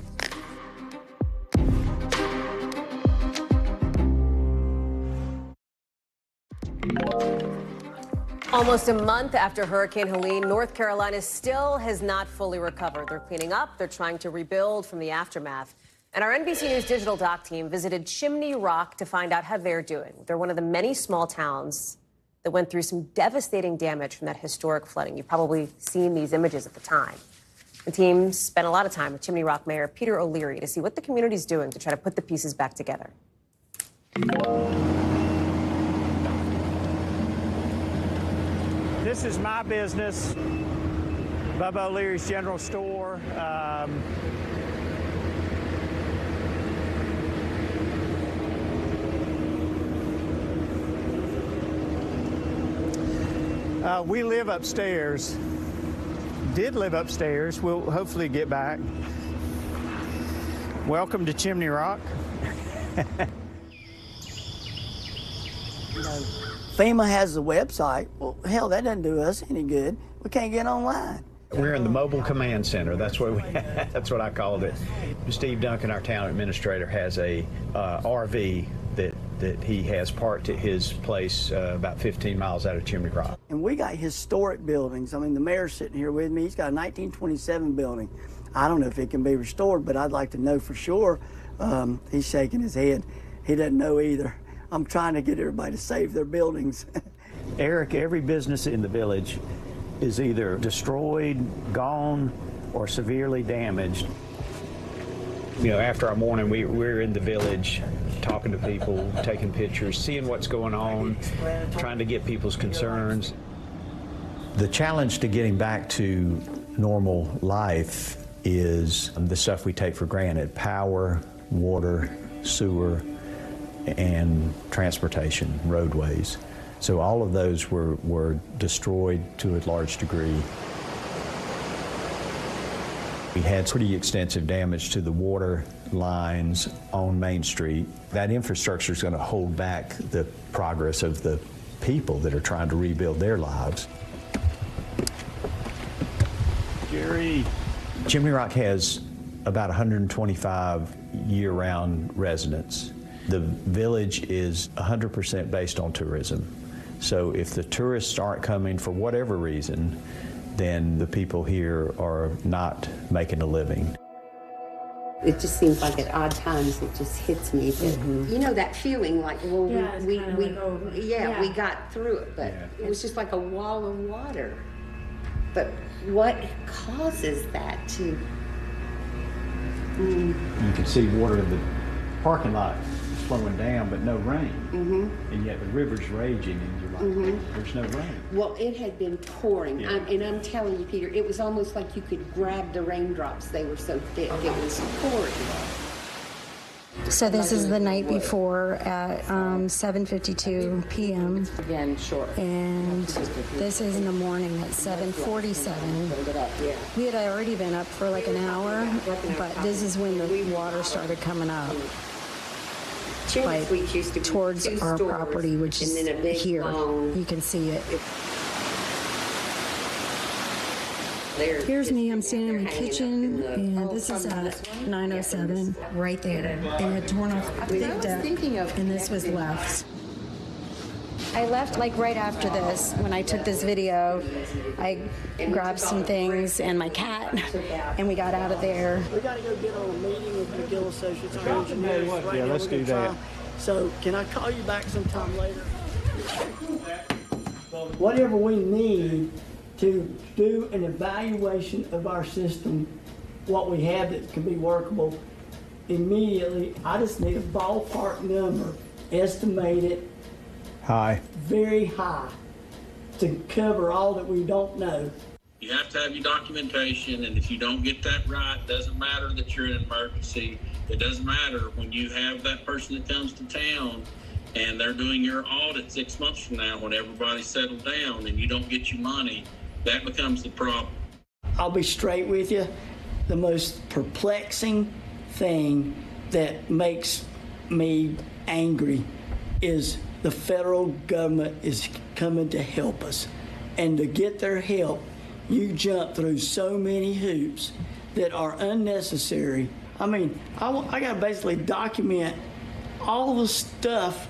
Almost a month after Hurricane Hallie, North Carolina still has not fully recovered. They're cleaning up. They're trying to rebuild from the aftermath. And our NBC News Digital doc team visited Chimney Rock to find out how they're doing. They're one of the many small towns that went through some devastating damage from that historic flooding. You've probably seen these images at the time. The team spent a lot of time with Chimney Rock Mayor Peter O'Leary to see what the community's doing to try to put the pieces back together. This is my business, Bubba O'Leary's General Store. We live upstairs. Did live upstairs. We'll hopefully get back. Welcome to Chimney Rock. FEMA has a website. Well, hell, that doesn't do us any good. We can't get online. We're in the mobile command center. That's what that's what I called it. Steve Duncan, our town administrator, has a RV that he has parked at his place about 15 miles out of Chimney Rock. And we got historic buildings. I mean, the mayor's sitting here with me. He's got a 1927 building. I don't know if it can be restored, but I'd like to know for sure. He's shaking his head. He doesn't know either. I'm trying to get everybody to save their buildings. Eric, every business in the village is either destroyed, gone, or severely damaged. You know, after our morning, we're in the village talking to people, taking pictures, seeing what's going on, trying to get people's concerns. The challenge to getting back to normal life is the stuff we take for granted: power, water, sewer, and transportation, roadways. So all of those were destroyed to a large degree. We had pretty extensive damage to the water lines on Main Street. That infrastructure is going to hold back the progress of the people that are trying to rebuild their lives. Jerry. Chimney Rock has about 125 year-round residents. The village is 100% based on tourism. So if the tourists aren't coming for whatever reason, then the people here are not making a living. It just seems like at odd times it just hits me that, you know, that feeling like, well, Yeah, we got through it, but it was just like a wall of water. But what causes that to? You can see water in the parking lot flowing down, but no rain. And yet the river's raging, and you're like, there's no rain. Well, it had been pouring, and I'm telling you, Peter, it was almost like you could grab the raindrops. They were so thick. It was pouring. So this is the night before at 7:52 p.m. Again, short. And this is in the morning at 7:47. We had already been up for like an hour, but this is when the water started coming up. Like towards our property, which is here. You can see it. Here's me, I'm standing in my kitchen, and this is at 9:07, right there. They had torn off a big deck, and this was left. I left like right after this. When I took this video, I grabbed some things and my cat, and we got out of there. We got to go get on a meeting with McGill Associates, our engineers. Right Yeah, let's do that. So can I call you back sometime later? Whatever we need to do an evaluation of our system, what we have that can be workable immediately. I just need a ballpark number, estimated High. very high, to cover all that we don't know. You have to have your documentation, and if you don't get that right, it doesn't matter that you're in an emergency. It doesn't matter when you have that person that comes to town and they're doing your audit 6 months from now when everybody's settled down and you don't get your money, that becomes the problem. I'll be straight with you. The most perplexing thing that makes me angry is the federal government is coming to help us. And to get their help, you jump through so many hoops that are unnecessary. I mean, I got to basically document all the stuff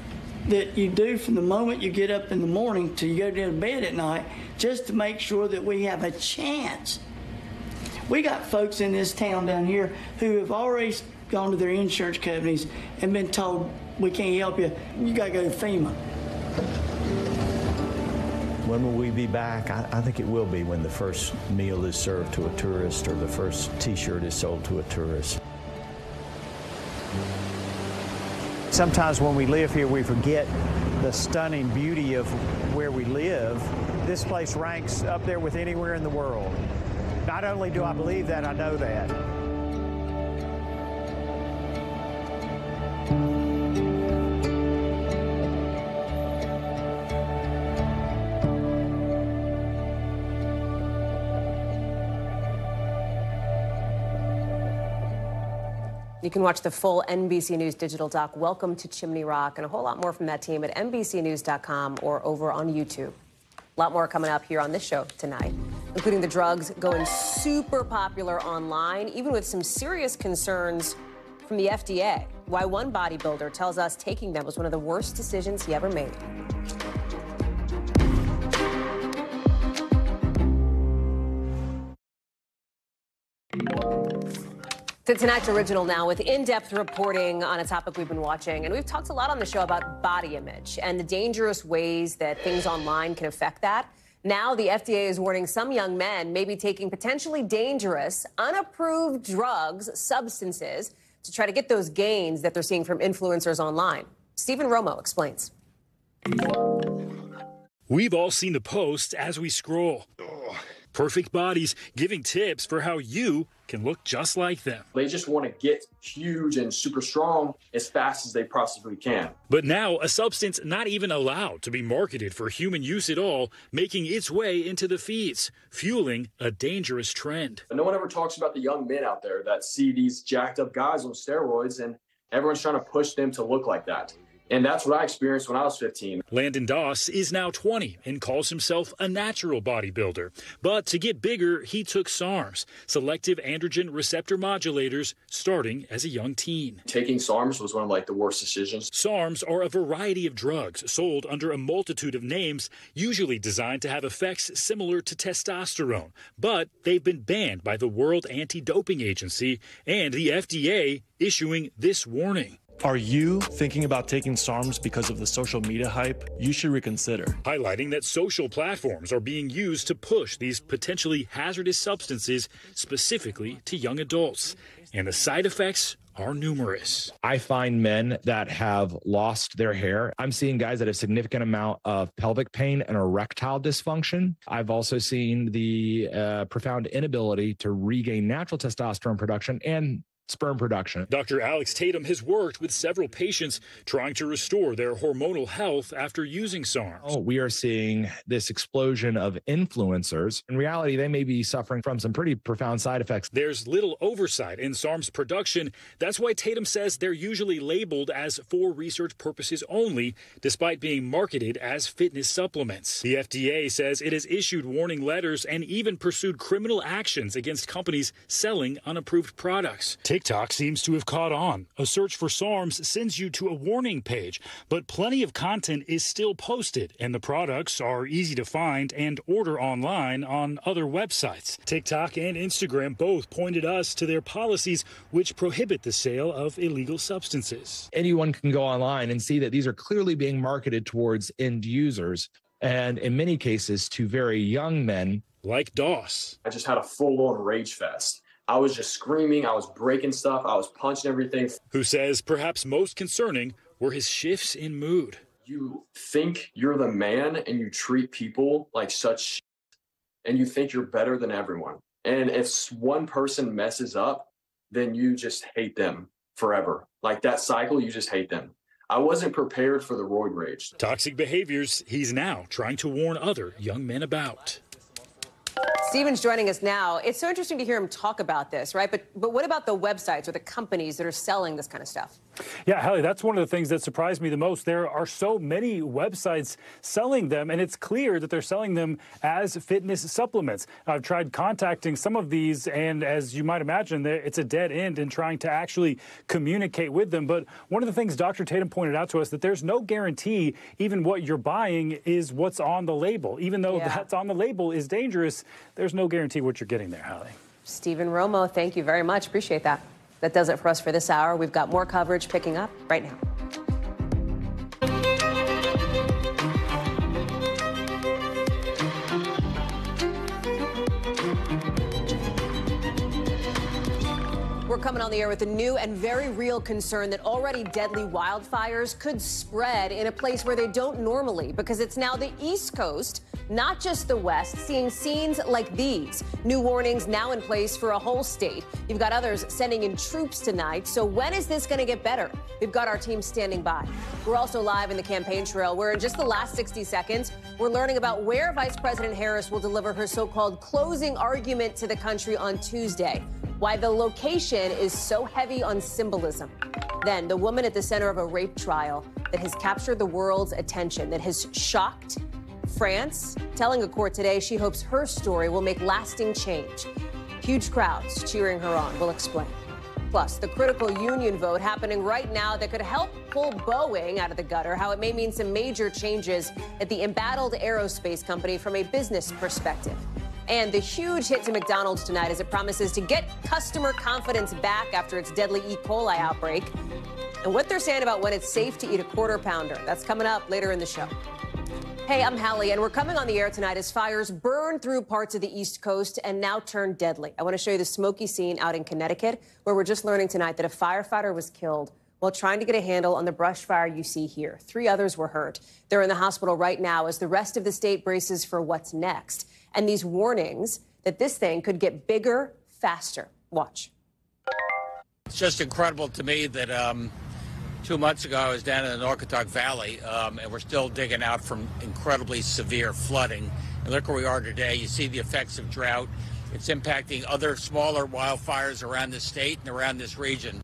that you do from the moment you get up in the morning till you go to bed at night, just to make sure that we have a chance. We got folks in this town down here who have already gone to their insurance companies and been told, we can't help you, you got to go to FEMA. When will we be back? I think it will be when the first meal is served to a tourist or the first T-shirt is sold to a tourist. sometimes when we live here, we forget the stunning beauty of where we live. This place ranks up there with anywhere in the world. Not only do I believe that, I know that. You can watch the full NBC News Digital doc, Welcome to Chimney Rock, and a whole lot more from that team at NBCnews.com or over on YouTube. A lot more coming up here on this show tonight, including the drugs going super popular online, even with some serious concerns from the FDA. Why one bodybuilder tells us taking them was one of the worst decisions he ever made. To tonight's original now with in-depth reporting on a topic we've been watching. And we've talked a lot on the show about body image and the dangerous ways that things online can affect that. Now the FDA is warning some young men may be taking potentially dangerous, unapproved drugs, substances, to try to get those gains that they're seeing from influencers online. Stephen Romo explains. We've all seen the posts as we scroll. Perfect bodies giving tips for how you can look just like them. They just want to get huge and super strong as fast as they possibly can. But now a substance not even allowed to be marketed for human use at all, making its way into the feeds, fueling a dangerous trend. No one ever talks about the young men out there that see these jacked up guys on steroids, and everyone's trying to push them to look like that. And that's what I experienced when I was 15. Landon Doss is now 20 and calls himself a natural bodybuilder. But to get bigger, he took SARMs, selective androgen receptor modulators, starting as a young teen. Taking SARMs was one of the worst decisions. SARMs are a variety of drugs sold under a multitude of names, usually designed to have effects similar to testosterone. But they've been banned by the World Anti-Doping Agency and the FDA, issuing this warning. Are you thinking about taking SARMs because of the social media hype? You should reconsider. Highlighting that social platforms are being used to push these potentially hazardous substances specifically to young adults. And the side effects are numerous. I find men that have lost their hair. I'm seeing guys that have significant amount of pelvic pain and erectile dysfunction. I've also seen the profound inability to regain natural testosterone production and sperm production. Dr. Alex Tatum has worked with several patients trying to restore their hormonal health after using SARMs. We are seeing this explosion of influencers. In reality, they may be suffering from some pretty profound side effects. There's little oversight in SARMs production. That's why Tatum says they're usually labeled as for research purposes only, despite being marketed as fitness supplements. The FDA says it has issued warning letters and even pursued criminal actions against companies selling unapproved products. TikTok seems to have caught on. A search for SARMs sends you to a warning page, but plenty of content is still posted, and the products are easy to find and order online on other websites. TikTok and Instagram both pointed us to their policies which prohibit the sale of illegal substances. Anyone can go online and see that these are clearly being marketed towards end users, and in many cases to very young men. Like Doss. I just had a full-on rage fest. I was just screaming, I was breaking stuff, I was punching everything. Who says perhaps most concerning were his shifts in mood. You think you're the man and you treat people like such shit, and you think you're better than everyone. And if one person messes up, then you just hate them forever. Like that cycle, you just hate them. I wasn't prepared for the roid rage. Toxic behaviors he's now trying to warn other young men about. Stephen's joining us now. It's so interesting to hear him talk about this, right? But what about the websites or the companies that are selling this kind of stuff? Yeah, Hallie, that's one of the things that surprised me the most. There are so many websites selling them, and it's clear that they're selling them as fitness supplements. I've tried contacting some of these, and as you might imagine, it's a dead end in trying to actually communicate with them. But one of the things Dr. Tatum pointed out to us, that there's no guarantee even what you're buying is what's on the label. Even though that's on the label is dangerous, there's no guarantee what you're getting there, Hallie. Stephen Romo, thank you very much. Appreciate that. That does it for us for this hour. We've got more coverage picking up right now. We're coming on the air with a new and very real concern that already deadly wildfires could spread in a place where they don't normally, because it's now the East Coast, not just the West, seeing scenes like these. New warnings now in place for a whole state. You've got others sending in troops tonight. So when is this going to get better? We've got our team standing by. We're also live in the campaign trail, where in just the last 60 seconds, we're learning about where Vice President Harris will deliver her so-called closing argument to the country on Tuesday. Why the location is so heavy on symbolism. Then, the woman at the center of a rape trial that has captured the world's attention, that has shocked France, telling a court today she hopes her story will make lasting change. Huge crowds cheering her on. We'll explain. Plus, the critical union vote happening right now that could help pull Boeing out of the gutter, how it may mean some major changes at the embattled aerospace company from a business perspective. And the huge hit to McDonald's tonight as it promises to get customer confidence back after its deadly E. coli outbreak. And what they're saying about when it's safe to eat a quarter pounder. That's coming up later in the show. Hey, I'm Hallie, and we're coming on the air tonight as fires burn through parts of the East Coast and now turn deadly. I want to show you the smoky scene out in Connecticut, where we're just learning tonight that a firefighter was killed while trying to get a handle on the brush fire you see here. 3 others were hurt. They're in the hospital right now as the rest of the state braces for what's next. And these warnings that this thing could get bigger, faster. Watch. It's just incredible to me that 2 months ago I was down in the Naugatuck Valley, and we're still digging out from incredibly severe flooding. And look where we are today. You see the effects of drought. It's impacting other smaller wildfires around the state and around this region.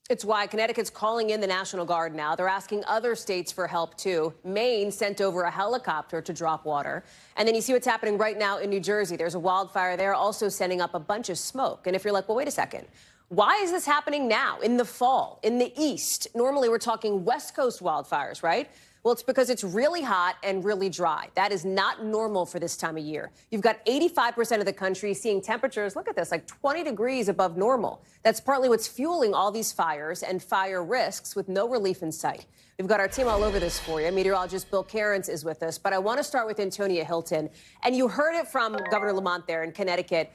It's why Connecticut's calling in the National Guard now. They're asking other states for help, too. Maine sent over a helicopter to drop water. And then you see what's happening right now in New Jersey. There's a wildfire there also sending up a bunch of smoke. And if you're like, well, wait a second. Why is this happening now, in the fall, in the East? Normally, we're talking West Coast wildfires, right? Well, it's because it's really hot and really dry. That is not normal for this time of year. You've got 85% of the country seeing temperatures, look at this, like 20 degrees above normal. That's partly what's fueling all these fires and fire risks with no relief in sight. We've got our team all over this for you. Meteorologist Bill Cairns is with us. But I want to start with Antonia Hilton. And you heard it from Governor Lamont there in Connecticut.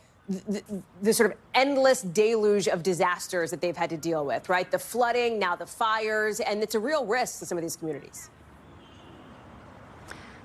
The sort of endless deluge of disasters that they've had to deal with, right? The flooding, now the fires, and it's a real risk to some of these communities.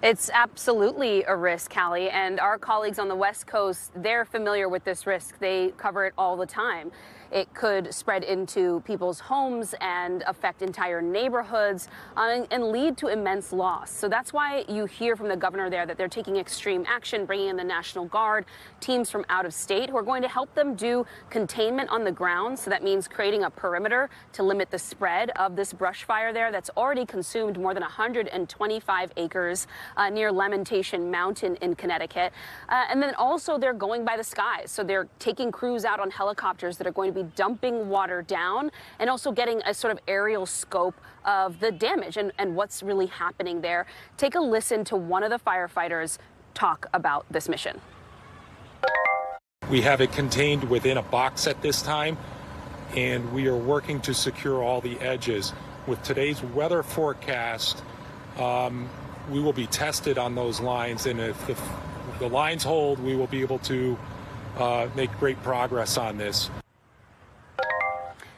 It's absolutely a risk, Hallie, and our colleagues on the West Coast, they're familiar with this risk. They cover it all the time. It could spread into people's homes and affect entire neighborhoods and lead to immense loss. So that's why you hear from the governor there that they're taking extreme action, bringing in the National Guard, teams from out of state who are going to help them do containment on the ground. So that means creating a perimeter to limit the spread of this brush fire there that's already consumed more than 125 acres near Lamentation Mountain in Connecticut. And then also they're going by the skies. So they're taking crews out on helicopters that are going to be dumping water down and also getting a sort of aerial scope of the damage and what's really happening there. Take a listen to one of the firefighters talk about this mission. We have it contained within a box at this time, and we are working to secure all the edges. With today's weather forecast, we will be tested on those lines, and if the lines hold, we will be able to make great progress on this.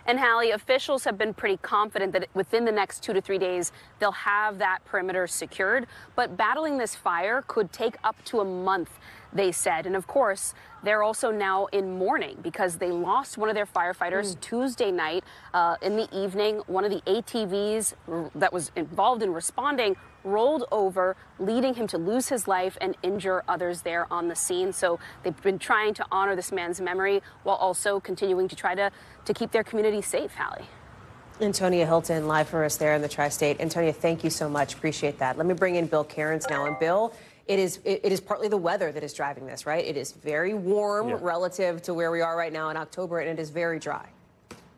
And Hallie, officials have been pretty confident that within the next 2 to 3 days, they'll have that perimeter secured. But battling this fire could take up to a month, they said. And of course, they're also now in mourning because they lost one of their firefighters Tuesday night in the evening. One of the ATVs that was involved in responding rolled over, leading him to lose his life and injure others there on the scene. So they've been trying to honor this man's memory while also continuing to try to keep their community safe, Hallie. Antonia Hilton, live for us there in the Tri-State. Antonia, thank you so much. Appreciate that. Let me bring in Bill Cairns now. And Bill, it is partly the weather that is driving this, right? It is very warm relative to where we are right now in October, and it is very dry.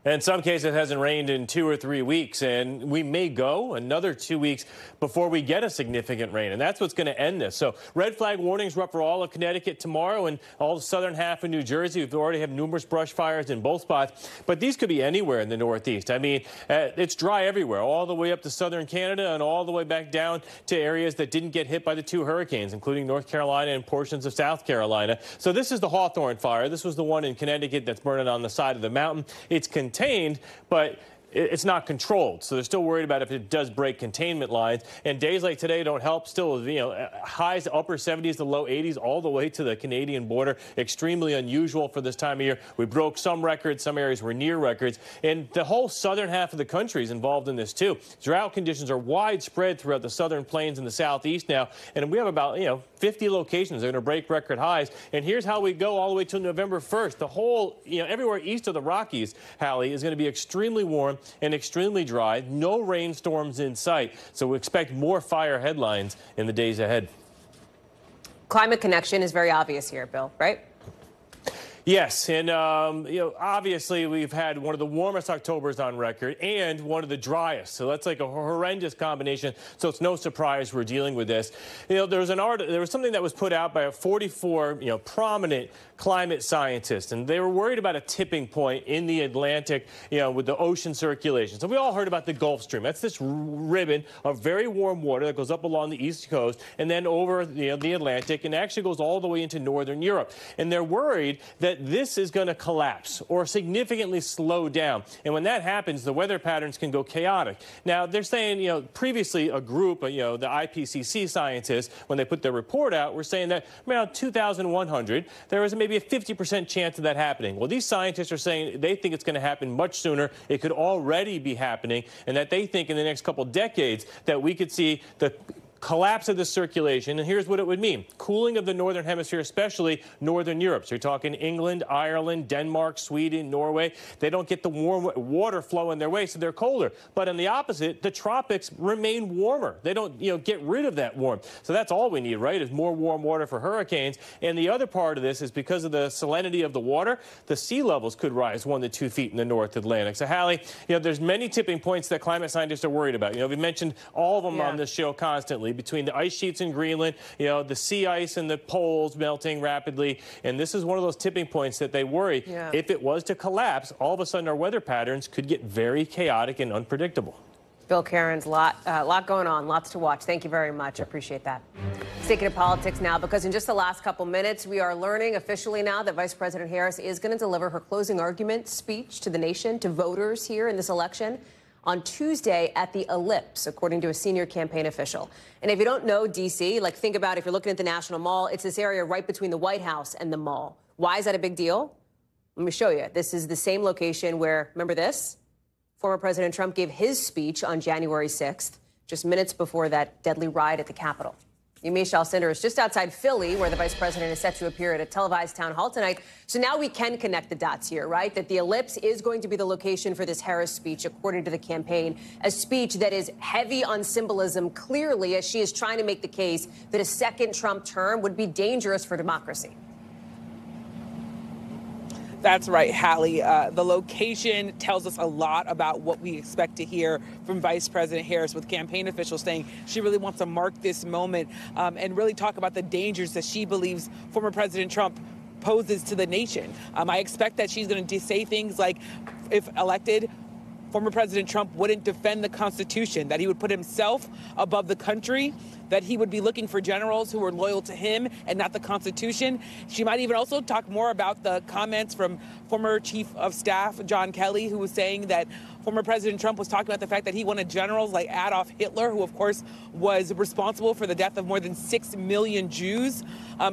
In some cases, it hasn't rained in 2 or 3 weeks, and we may go another 2 weeks before we get a significant rain, and that's what's going to end this. So red flag warnings are up for all of Connecticut tomorrow and all the southern half of New Jersey. We've already had numerous brush fires in both spots, but these could be anywhere in the Northeast. I mean, it's dry everywhere, all the way up to southern Canada and all the way back down to areas that didn't get hit by the 2 hurricanes, including North Carolina and portions of South Carolina. So this is the Hawthorne fire. This was the one in Connecticut that's burning on the side of the mountain. It's contained, but it's not controlled. So they're still worried about if it does break containment lines. And days like today don't help. Still, highs upper 70s to low 80s all the way to the Canadian border. Extremely unusual for this time of year. We broke some records. Some areas were near records. And the whole southern half of the country is involved in this, too. Drought conditions are widespread throughout the southern plains and the southeast now. And we have about, 50 locations that are going to break record highs. And here's how we go all the way till November 1st. The whole, everywhere east of the Rockies, Hallie, is going to be extremely warm and extremely dry. No rainstorms in sight. So we expect more fire headlines in the days ahead. Climate connection is very obvious here, Bill, right? Yes, and obviously we've had one of the warmest Octobers on record and one of the driest. So that's like a horrendous combination. So it's no surprise we're dealing with this. There was something that was put out by 44 prominent climate scientists, and they were worried about a tipping point in the Atlantic, with the ocean circulation. So we all heard about the Gulf Stream. That's this ribbon of very warm water that goes up along the East Coast and then over the Atlantic and actually goes all the way into northern Europe. And they're worried that this is going to collapse or significantly slow down. And when that happens, the weather patterns can go chaotic. Now, they're saying, previously a group, the IPCC scientists, when they put their report out, were saying that around 2,100, there was maybe a 50% chance of that happening. Well, these scientists are saying they think it's going to happen much sooner. It could already be happening, and that they think in the next couple decades that we could see the collapse of the circulation, and here's what it would mean. Cooling of the northern hemisphere, especially northern Europe. So you're talking England, Ireland, Denmark, Sweden, Norway. They don't get the warm water flow in their way, so they're colder. But on the opposite, the tropics remain warmer. They don't, get rid of that warmth. So that's all we need, right, is more warm water for hurricanes. And the other part of this is because of the salinity of the water, the sea levels could rise 1 to 2 feet in the North Atlantic. So, Hallie, there's many tipping points that climate scientists are worried about. We mentioned all of them on this show constantly. Between the ice sheets in Greenland, the sea ice and the poles melting rapidly. And this is one of those tipping points that they worry if it was to collapse, all of a sudden our weather patterns could get very chaotic and unpredictable. Bill Cairns, lot going on, lots to watch. Thank you very much. I appreciate that. Sticking to politics now, because in just the last couple minutes, we are learning officially now that Vice President Harris is going to deliver her closing argument speech to the nation, to voters here in this election, on Tuesday at the Ellipse, according to a senior campaign official. And if you don't know D.C., think about if you're looking at the National Mall, it's this area right between the White House and the mall. Why is that a big deal? Let me show you. This is the same location where, remember this? Former President Trump gave his speech on January 6th, just minutes before that deadly riot at the Capitol. Yamiche Alcindor is just outside Philly, where the vice president is set to appear at a televised town hall tonight. So now we can connect the dots here, right? That the Ellipse is going to be the location for this Harris speech, according to the campaign. A speech that is heavy on symbolism, clearly, as she is trying to make the case that a second Trump term would be dangerous for democracy. That's right, Hallie. The location tells us a lot about what we expect to hear from Vice President Harris, with campaign officials saying she really wants to mark this moment and really talk about the dangers that she believes former President Trump poses to the nation. I expect that she's going to say things like, if elected, former President Trump wouldn't defend the Constitution, that he would put himself above the country, that he would be looking for generals who are loyal to him and not the Constitution. She might even also talk more about the comments from former Chief of Staff John Kelly, who was saying that former President Trump was talking about the fact that he wanted generals like Adolf Hitler, who, of course, was responsible for the death of more than 6 million Jews.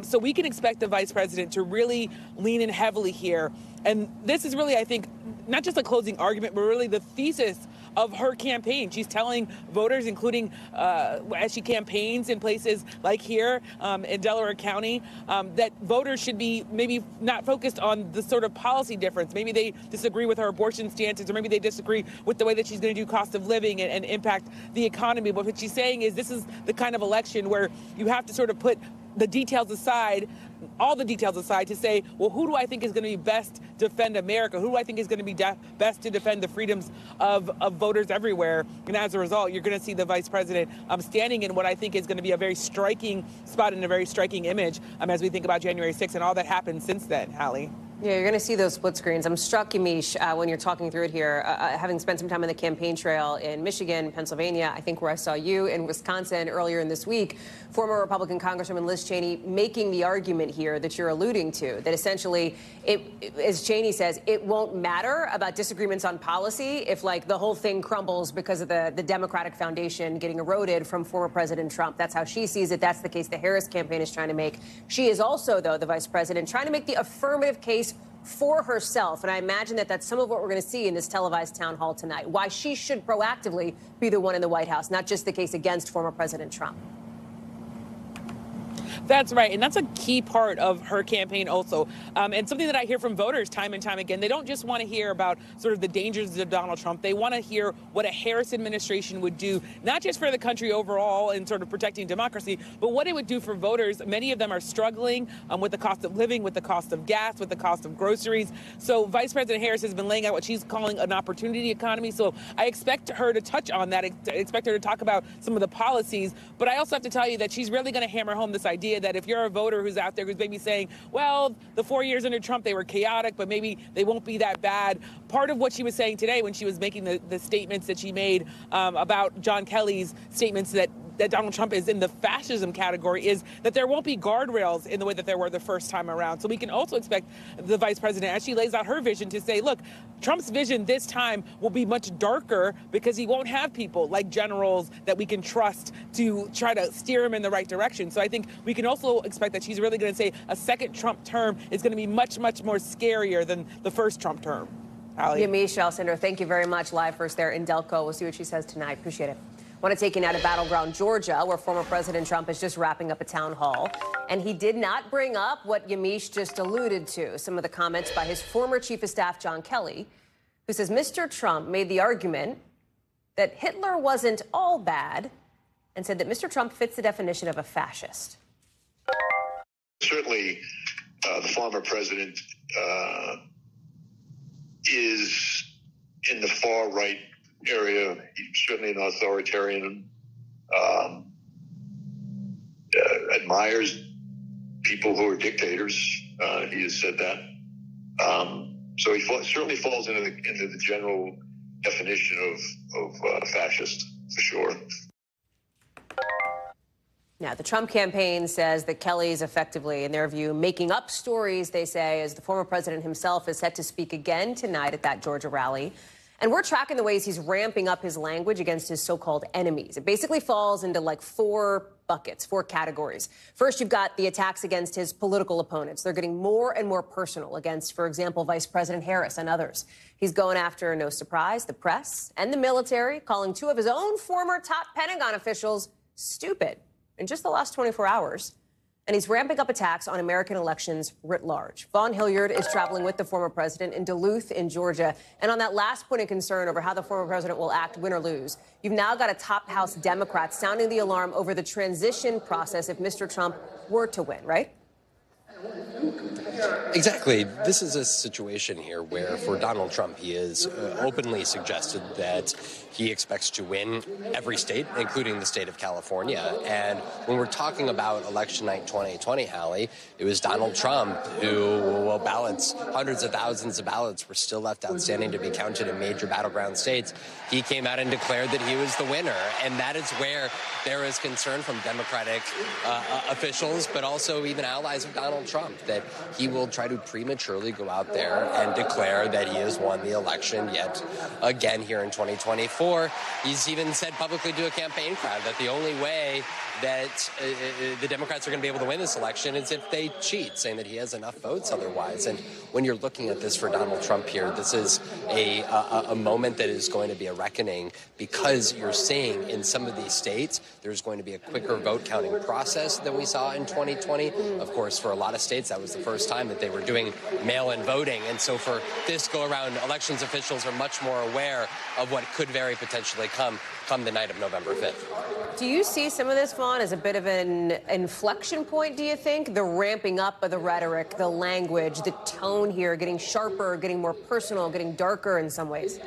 So we can expect the vice president to really lean in heavily here. And this is really, I think, not just a closing argument, but really the thesis of her campaign. She's telling voters, including as she campaigns in places like here in Delaware County, that voters should be maybe not focused on the sort of policy difference. Maybe they disagree with her abortion stances, or maybe they disagree with the way that she's going to do cost of living and impact the economy. But what she's saying is this is the kind of election where you have to sort of put the details aside, all the details aside, to say, well, who do I think is going to be best to defend America? Who do I think is going to be best to defend the freedoms of voters everywhere? And as a result, you're going to see the vice president standing in what I think is going to be a very striking spot and a very striking image as we think about January 6th and all that happened since then, Hallie. Yeah, you're going to see those split screens. I'm struck, Yamiche, when you're talking through it here, having spent some time on the campaign trail in Michigan, Pennsylvania, I think where I saw you, in Wisconsin earlier in this week, former Republican Congresswoman Liz Cheney making the argument here that you're alluding to, that essentially, as Cheney says, it won't matter about disagreements on policy if, like, the whole thing crumbles because of the Democratic foundation getting eroded from former President Trump. That's how she sees it. That's the case the Harris campaign is trying to make. She is also, though, the vice president, trying to make the affirmative case for herself. And I imagine that that's some of what we're going to see in this televised town hall tonight, why she should proactively be the one in the White House, not just the case against former President Trump. That's right. And that's a key part of her campaign also. And something that I hear from voters time and time again, they don't just want to hear about sort of the dangers of Donald Trump. They want to hear what a Harris administration would do, not just for the country overall and sort of protecting democracy, but what it would do for voters. Many of them are struggling with the cost of living, with the cost of gas, with the cost of groceries. So Vice President Harris has been laying out what she's calling an opportunity economy. So I expect her to touch on that. I expect her to talk about some of the policies. But I also have to tell you that she's really going to hammer home this idea that if you're a voter who's out there who's maybe saying, well, the 4 years under Trump, they were chaotic, but maybe they won't be that bad. Part of what she was saying today when she was making the statements that she made about John Kelly's statements that Donald Trump is in the fascism category is that there won't be guardrails in the way that there were the first time around. So we can also expect the vice president, as she lays out her vision, to say, look, Trump's vision this time will be much darker because he won't have people like generals that we can trust to try to steer him in the right direction. So I think we can also expect that she's really going to say a second Trump term is going to be much, much more scarier than the first Trump term. Hallie. Yamiche Alcindor, thank you very much. Live first there in Delco. We'll see what she says tonight. Appreciate it. I want to take you now to battleground Georgia, where former President Trump is just wrapping up a town hall. And he did not bring up what Yamiche just alluded to, some of the comments by his former chief of staff, John Kelly, who says Mr. Trump made the argument that Hitler wasn't all bad and said that Mr. Trump fits the definition of a fascist. Certainly, the former president is in the far right area. He's certainly an authoritarian, admires people who are dictators. He has said that. So he certainly falls into the general definition of fascist, for sure. Now, the Trump campaign says that Kelly is effectively, in their view, making up stories, they say, as the former president himself is set to speak again tonight at that Georgia rally. And we're tracking the ways he's ramping up his language against his so-called enemies. It basically falls into like 4 buckets, 4 categories. First, you've got the attacks against his political opponents. They're getting more and more personal against, for example, Vice President Harris and others. He's going after, no surprise, the press and the military, calling 2 of his own former top Pentagon officials stupid in just the last 24 hours. And he's ramping up attacks on American elections writ large. Vaughn Hilliard is traveling with the former president in Duluth in Georgia. And on that last point of concern over how the former president will act, win or lose, you've now got a top House Democrat sounding the alarm over the transition process if Mr. Trump were to win, right? Exactly. This is a situation here where for Donald Trump, he has openly suggested that he expects to win every state, including the state of California. And when we're talking about election night 2020, Hallie, it was Donald Trump who, while ballots, hundreds of thousands of ballots were still left outstanding to be counted in major battleground states, he came out and declared that he was the winner. And that is where there is concern from Democratic officials, but also even allies of Donald Trump, that he will try to prematurely go out there and declare that he has won the election yet again here in 2024. He's even said publicly to a campaign crowd that the only way that the Democrats are going to be able to win this election is if they cheat, saying that he has enough votes otherwise. And when you're looking at this for Donald Trump here, this is a moment that is going to be a reckoning, because you're seeing in some of these states there's going to be a quicker vote counting process than we saw in 2020. Of course, for a lot of states, that was the first time time that they were doing mail-in voting. And so for this go-around, elections officials are much more aware of what could very potentially come the night of November 5th. Do you see some of this, Vaughn, as a bit of an inflection point, do you think? The ramping up of the rhetoric, the language, the tone here, getting sharper, getting more personal, getting darker in some ways?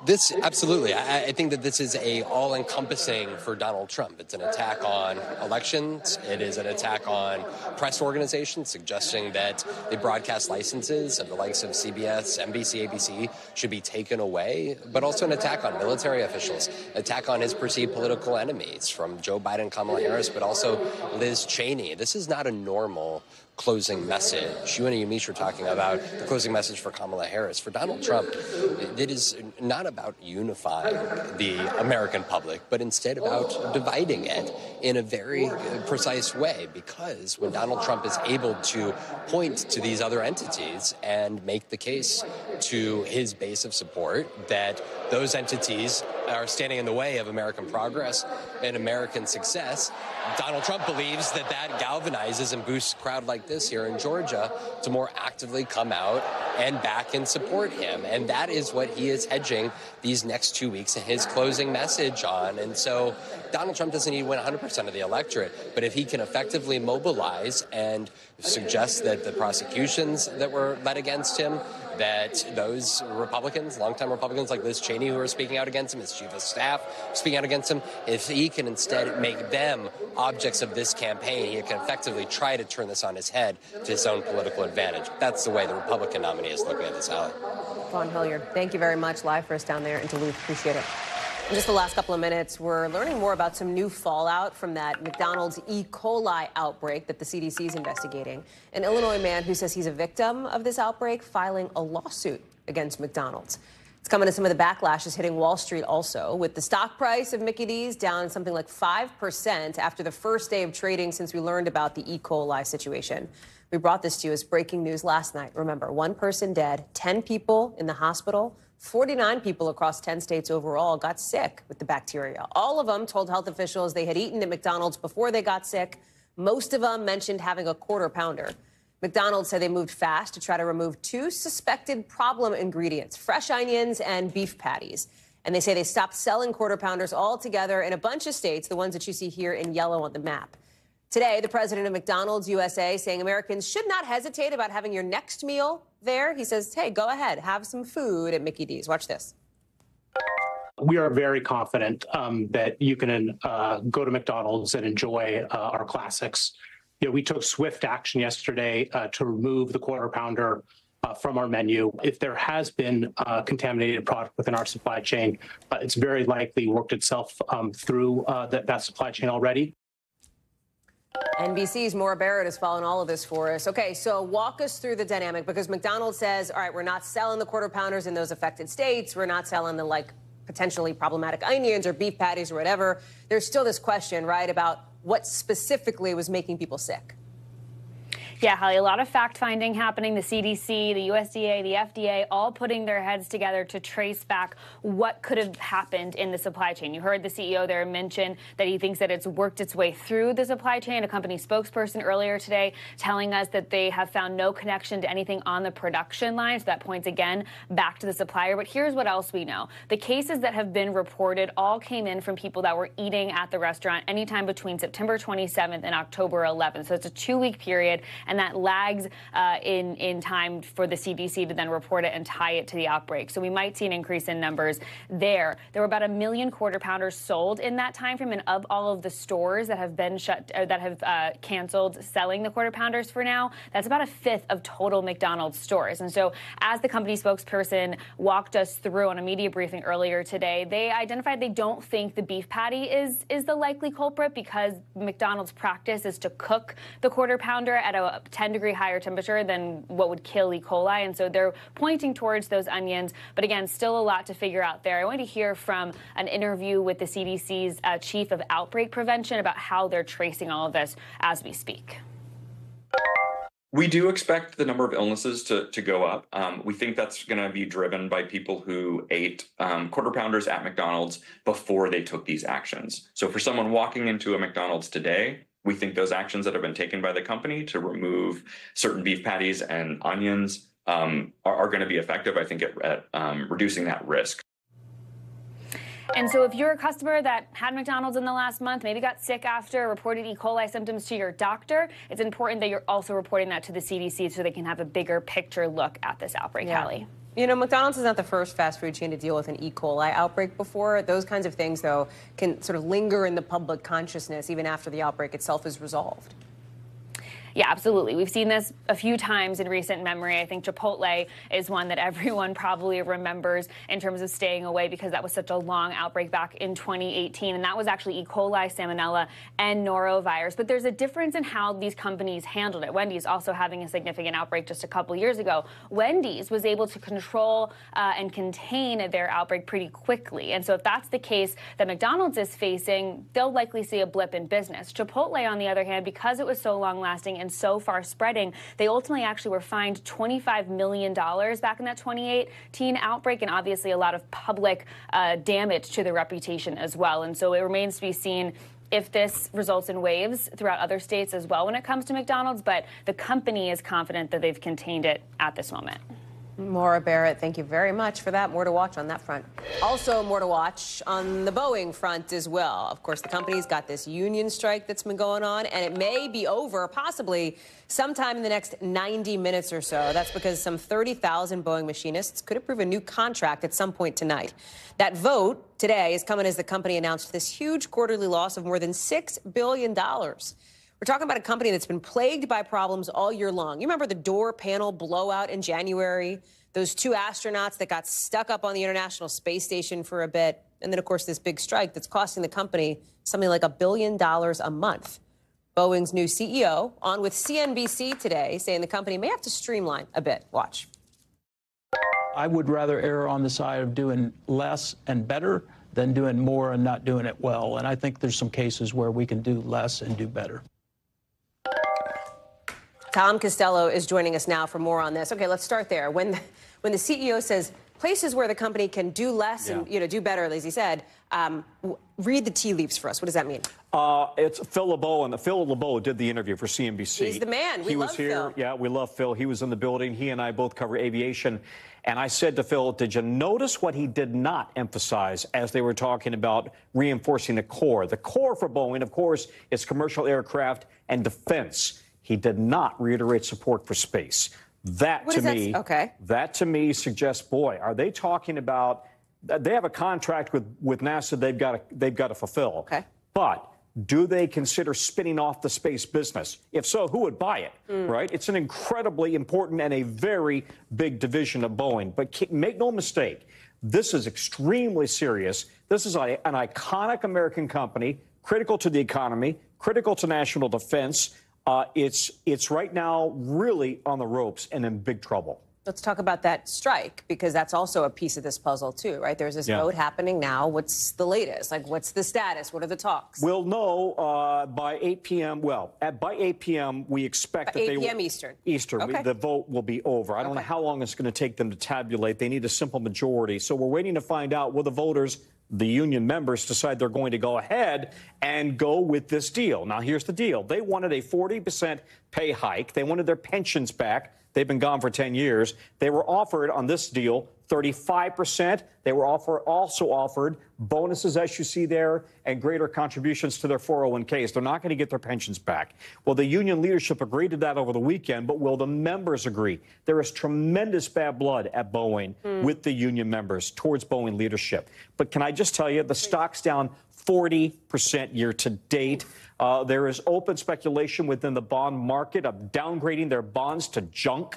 This, absolutely. I think that this is all-encompassing for Donald Trump. It's an attack on elections. It is an attack on press organizations, suggesting that the broadcast licenses of the likes of CBS, NBC, ABC should be taken away, but also an attack on military officials, attack on his perceived political enemies, from Joe Biden, Kamala Harris, but also Liz Cheney. This is not a normal closing message. You and Yamiche were talking about the closing message for Kamala Harris. For Donald Trump, it is not about unifying the American public, but instead about dividing it in a very precise way, because when Donald Trump is able to point to these other entities and make the case to his base of support that those entities are standing in the way of American progress and American success, Donald Trump believes that that galvanizes and boosts a crowd like this here in Georgia to more actively come out and back and support him. And that is what he is hedging these next 2 weeks in his closing message on. And so Donald Trump doesn't need to win 100% of the electorate, but if he can effectively mobilize and suggest that the prosecutions that were led against him, that those Republicans, longtime Republicans like Liz Cheney, who are speaking out against him, his chief of staff speaking out against him, if he can instead make them objects of this campaign, he can effectively try to turn this on his head to his own political advantage. That's the way the Republican nominee is looking at this, Hallie. Vaughn Hilliard, thank you very much, live for us down there in Duluth. Appreciate it. In just the last couple of minutes, we're learning more about some new fallout from that McDonald's E. coli outbreak that the CDC is investigating. An Illinois man who says he's a victim of this outbreak filing a lawsuit against McDonald's. It's coming as some of the backlash is hitting Wall Street also, with the stock price of Mickey D's down something like 5% after the first day of trading since we learned about the E. coli situation. We brought this to you as breaking news last night. Remember, 1 person dead, 10 people in the hospital. 49 people across 10 states overall got sick with the bacteria. All of them told health officials they had eaten at McDonald's before they got sick. Most of them mentioned having a quarter pounder. McDonald's said they moved fast to try to remove 2 suspected problem ingredients, fresh onions and beef patties. And they say they stopped selling quarter pounders altogether in a bunch of states, the ones that you see here in yellow on the map. Today, the president of McDonald's USA saying Americans should not hesitate about having your next meal there. He says, hey, go ahead, have some food at Mickey D's. Watch this. We are very confident that you can go to McDonald's and enjoy our classics. You know, we took swift action yesterday to remove the quarter pounder from our menu. If there has been contaminated product within our supply chain, it's very likely worked itself through that supply chain already. NBC's Maura Barrett is following all of this for us. Okay, so walk us through the dynamic, because McDonald's says, all right, we're not selling the quarter pounders in those affected states. We're not selling the, like, potentially problematic onions or beef patties or whatever. There's still this question, right, about what specifically was making people sick. Yeah, Hallie, a lot of fact-finding happening. The CDC, the USDA, the FDA, all putting their heads together to trace back what could have happened in the supply chain. You heard the CEO there mention that he thinks that it's worked its way through the supply chain. A company spokesperson earlier today telling us that they have found no connection to anything on the production line. So that points again back to the supplier. But here's what else we know. The cases that have been reported all came in from people that were eating at the restaurant anytime between September 27th and October 11th. So it's a 2-week period. And that lags in time for the CDC to then report it and tie it to the outbreak. So we might see an increase in numbers there. There were about 1 million quarter pounders sold in that time frame, and of all of the stores that have been canceled selling the quarter pounders for now, that's about 1/5 of total McDonald's stores. And so as the company spokesperson walked us through on a media briefing earlier today, they identified they don't think the beef patty is the likely culprit, because McDonald's practice is to cook the quarter pounder at a 10-degree higher temperature than what would kill E. coli. And so they're pointing towards those onions. But again, still a lot to figure out there. I want to hear from an interview with the CDC's chief of outbreak prevention about how they're tracing all of this as we speak. We do expect the number of illnesses to go up. We think that's going to be driven by people who ate quarter pounders at McDonald's before they took these actions. So for someone walking into a McDonald's today We think those actions that have been taken by the company to remove certain beef patties and onions are going to be effective, I think, at reducing that risk. And so if you're a customer that had McDonald's in the last month, maybe got sick after, reported E. coli symptoms to your doctor, it's important that you're also reporting that to the CDC so they can have a bigger picture look at this outbreak, Hallie. You know, McDonald's is not the first fast food chain to deal with an E. coli outbreak before. Those kinds of things, though, can sort of linger in the public consciousness even after the outbreak itself is resolved. Yeah, absolutely. We've seen this a few times in recent memory. I think Chipotle is one that everyone probably remembers in terms of staying away because that was such a long outbreak back in 2018. And that was actually E. coli, salmonella, and norovirus. But there's a difference in how these companies handled it. Wendy's also having a significant outbreak just a couple years ago. Wendy's was able to control and contain their outbreak pretty quickly. And so if that's the case that McDonald's is facing, they'll likely see a blip in business. Chipotle, on the other hand, because it was so long-lasting and so far spreading, they ultimately actually were fined $25 million back in that 2018 outbreak, and obviously a lot of public damage to their reputation as well. And so it remains to be seen if this results in waves throughout other states as well when it comes to McDonald's, but the company is confident that they've contained it at this moment. Maura Barrett, thank you very much for that. More to watch on that front. Also, more to watch on the Boeing front as well. Of course, the company's got this union strike that's been going on, and it may be over possibly sometime in the next 90 minutes or so. That's because some 30,000 Boeing machinists could approve a new contract at some point tonight. That vote today is coming as the company announced this huge quarterly loss of more than $6 billion. We're talking about a company that's been plagued by problems all year long. You remember the door panel blowout in January? Those two astronauts that got stuck up on the International Space Station for a bit. And then, of course, this big strike that's costing the company something like $1 billion a month. Boeing's new CEO on with CNBC today saying the company may have to streamline a bit. Watch. I would rather err on the side of doing less and better than doing more and not doing it well. And I think there's some cases where we can do less and do better. Tom Costello is joining us now for more on this. Okay, let's start there. When the CEO says places where the company can do less and do better, as he said, read the tea leaves for us. What does that mean? It's Phil LeBeau, and Phil LeBeau did the interview for CNBC. He's the man. He was here. Phil. Yeah, we love Phil. He was in the building. He and I both cover aviation. And I said to Phil, did you notice what he did not emphasize as they were talking about reinforcing the core? The core for Boeing, of course, is commercial aircraft and defense. He did not reiterate support for space. That to me suggests, boy, are they talking about? They have a contract with NASA. They've got to fulfill. Okay. But do they consider spinning off the space business? If so, who would buy it? Right? It's an incredibly important and a very big division of Boeing. But make no mistake, this is extremely serious. This is an iconic American company, critical to the economy, critical to national defense. It's right now really on the ropes and in big trouble. Let's talk about that strike, because that's also a piece of this puzzle, too, right? There's this vote happening now. What's the latest? Like, what's the status? What are the talks? We'll know by 8 p.m. Well, by 8 p.m., we expect that 8 p.m. Eastern. Okay. The vote will be over. I don't know how long it's going to take them to tabulate. They need a simple majority. So we're waiting to find out, will the voters, the union members, decide they're going to go ahead and go with this deal. Now, here's the deal. They wanted a 40% pay hike. They wanted their pensions back. They've been gone for 10 years. They were offered on this deal 35%. They were also offered bonuses, as you see there, and greater contributions to their 401ks. They're not going to get their pensions back. Well, the union leadership agreed to that over the weekend, but will the members agree? There is tremendous bad blood at Boeing with the union members towards Boeing leadership. But can I just tell you, the stock's down 40% year to date. There is open speculation within the bond market of downgrading their bonds to junk.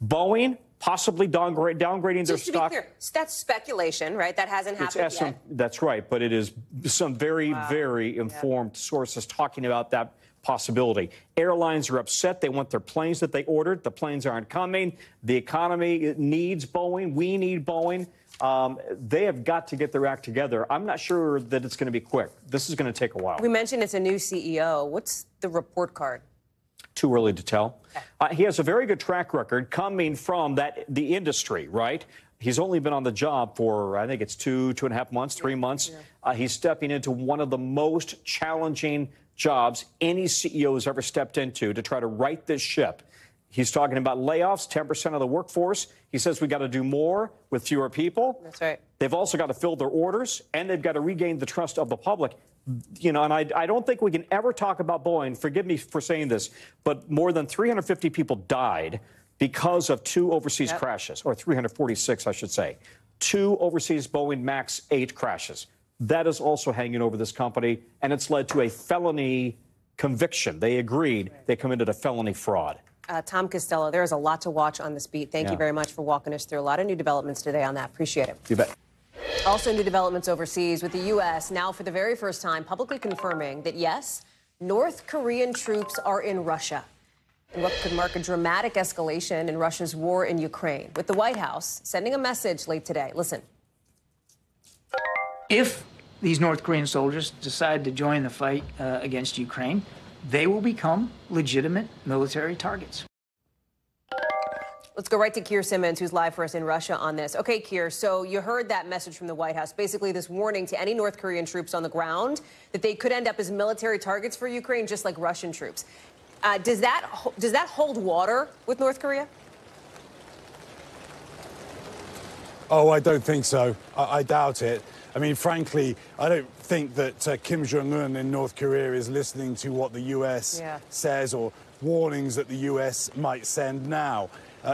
Boeing possibly downgrading their stock. Just to be clear, that's speculation, right? That hasn't happened yet. That's right, but it is some very, very informed sources talking about that possibility. Airlines are upset. They want their planes that they ordered. The planes aren't coming. The economy needs Boeing. We need Boeing. They have got to get their act together. I'm not sure that it's going to be quick. This is going to take a while. We mentioned it's a new CEO. What's the report card? Too early to tell. He has a very good track record coming from the industry, right? He's only been on the job for, I think it's 2.5 months, 3 months. He's stepping into one of the most challenging jobs any CEO has ever stepped into to try to right this ship. He's talking about layoffs, 10% of the workforce. He says we got to do more with fewer people. That's right. They've also got to fill their orders, and they've got to regain the trust of the public. You know, and I don't think we can ever talk about Boeing. Forgive me for saying this, but more than 350 people died because of 2 overseas crashes, or 346, I should say. 2 overseas Boeing MAX 8 crashes. That is also hanging over this company, and it's led to a felony conviction. They agreed they committed a felony fraud. Tom Costello, there is a lot to watch on this beat. Thank you very much for walking us through a lot of new developments today on that. Appreciate it. You bet. Also, new developments overseas with the U.S. now for the very first time publicly confirming that, yes, North Korean troops are in Russia, and what could mark a dramatic escalation in Russia's war in Ukraine, with the White House sending a message late today. Listen. If these North Korean soldiers decide to join the fight against Ukraine, they will become legitimate military targets. Let's go right to Keir Simmons, who's live for us in Russia on this. Okay, Keir, so you heard that message from the White House, basically this warning to any North Korean troops on the ground that they could end up as military targets for Ukraine, just like Russian troops. Does that hold water with North Korea? Oh, I don't think so. I doubt it. I mean, frankly, I don't think that Kim Jong-un in North Korea is listening to what the U.S. says or warnings that the U.S. might send now.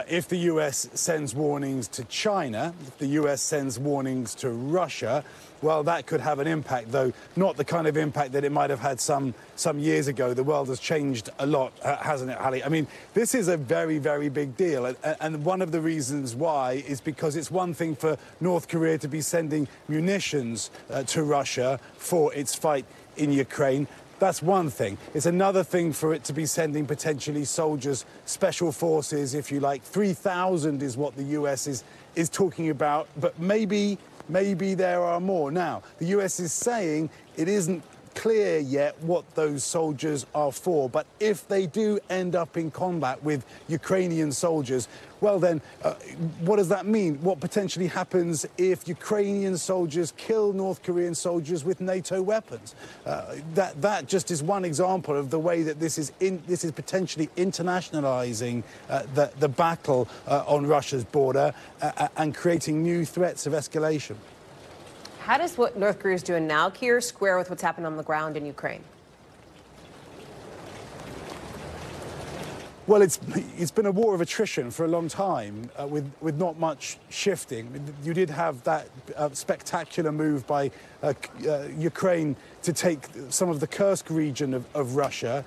If the U.S. sends warnings to China, if the U.S. sends warnings to Russia, well, that could have an impact, though not the kind of impact that it might have had some years ago. The world has changed a lot, hasn't it, Hallie? I mean, this is a very, very big deal. And one of the reasons why is because it's one thing for North Korea to be sending munitions to Russia for its fight in Ukraine. That's one thing. It's another thing for it to be sending potentially soldiers, special forces, if you like. 3,000 is what the U.S. is talking about, but maybe there are more. Now, the U.S. is saying it isn't clear yet what those soldiers are for, but if they do end up in combat with Ukrainian soldiers, well then, what does that mean? What potentially happens if Ukrainian soldiers kill North Korean soldiers with NATO weapons? That just is one example of the way that this is potentially internationalizing the battle on Russia's border and creating new threats of escalation. How does what North Korea is doing now, Keir, square with what's happening on the ground in Ukraine? Well, it's been a war of attrition for a long time, with not much shifting. You did have that spectacular move by Ukraine to take some of the Kursk region of Russia.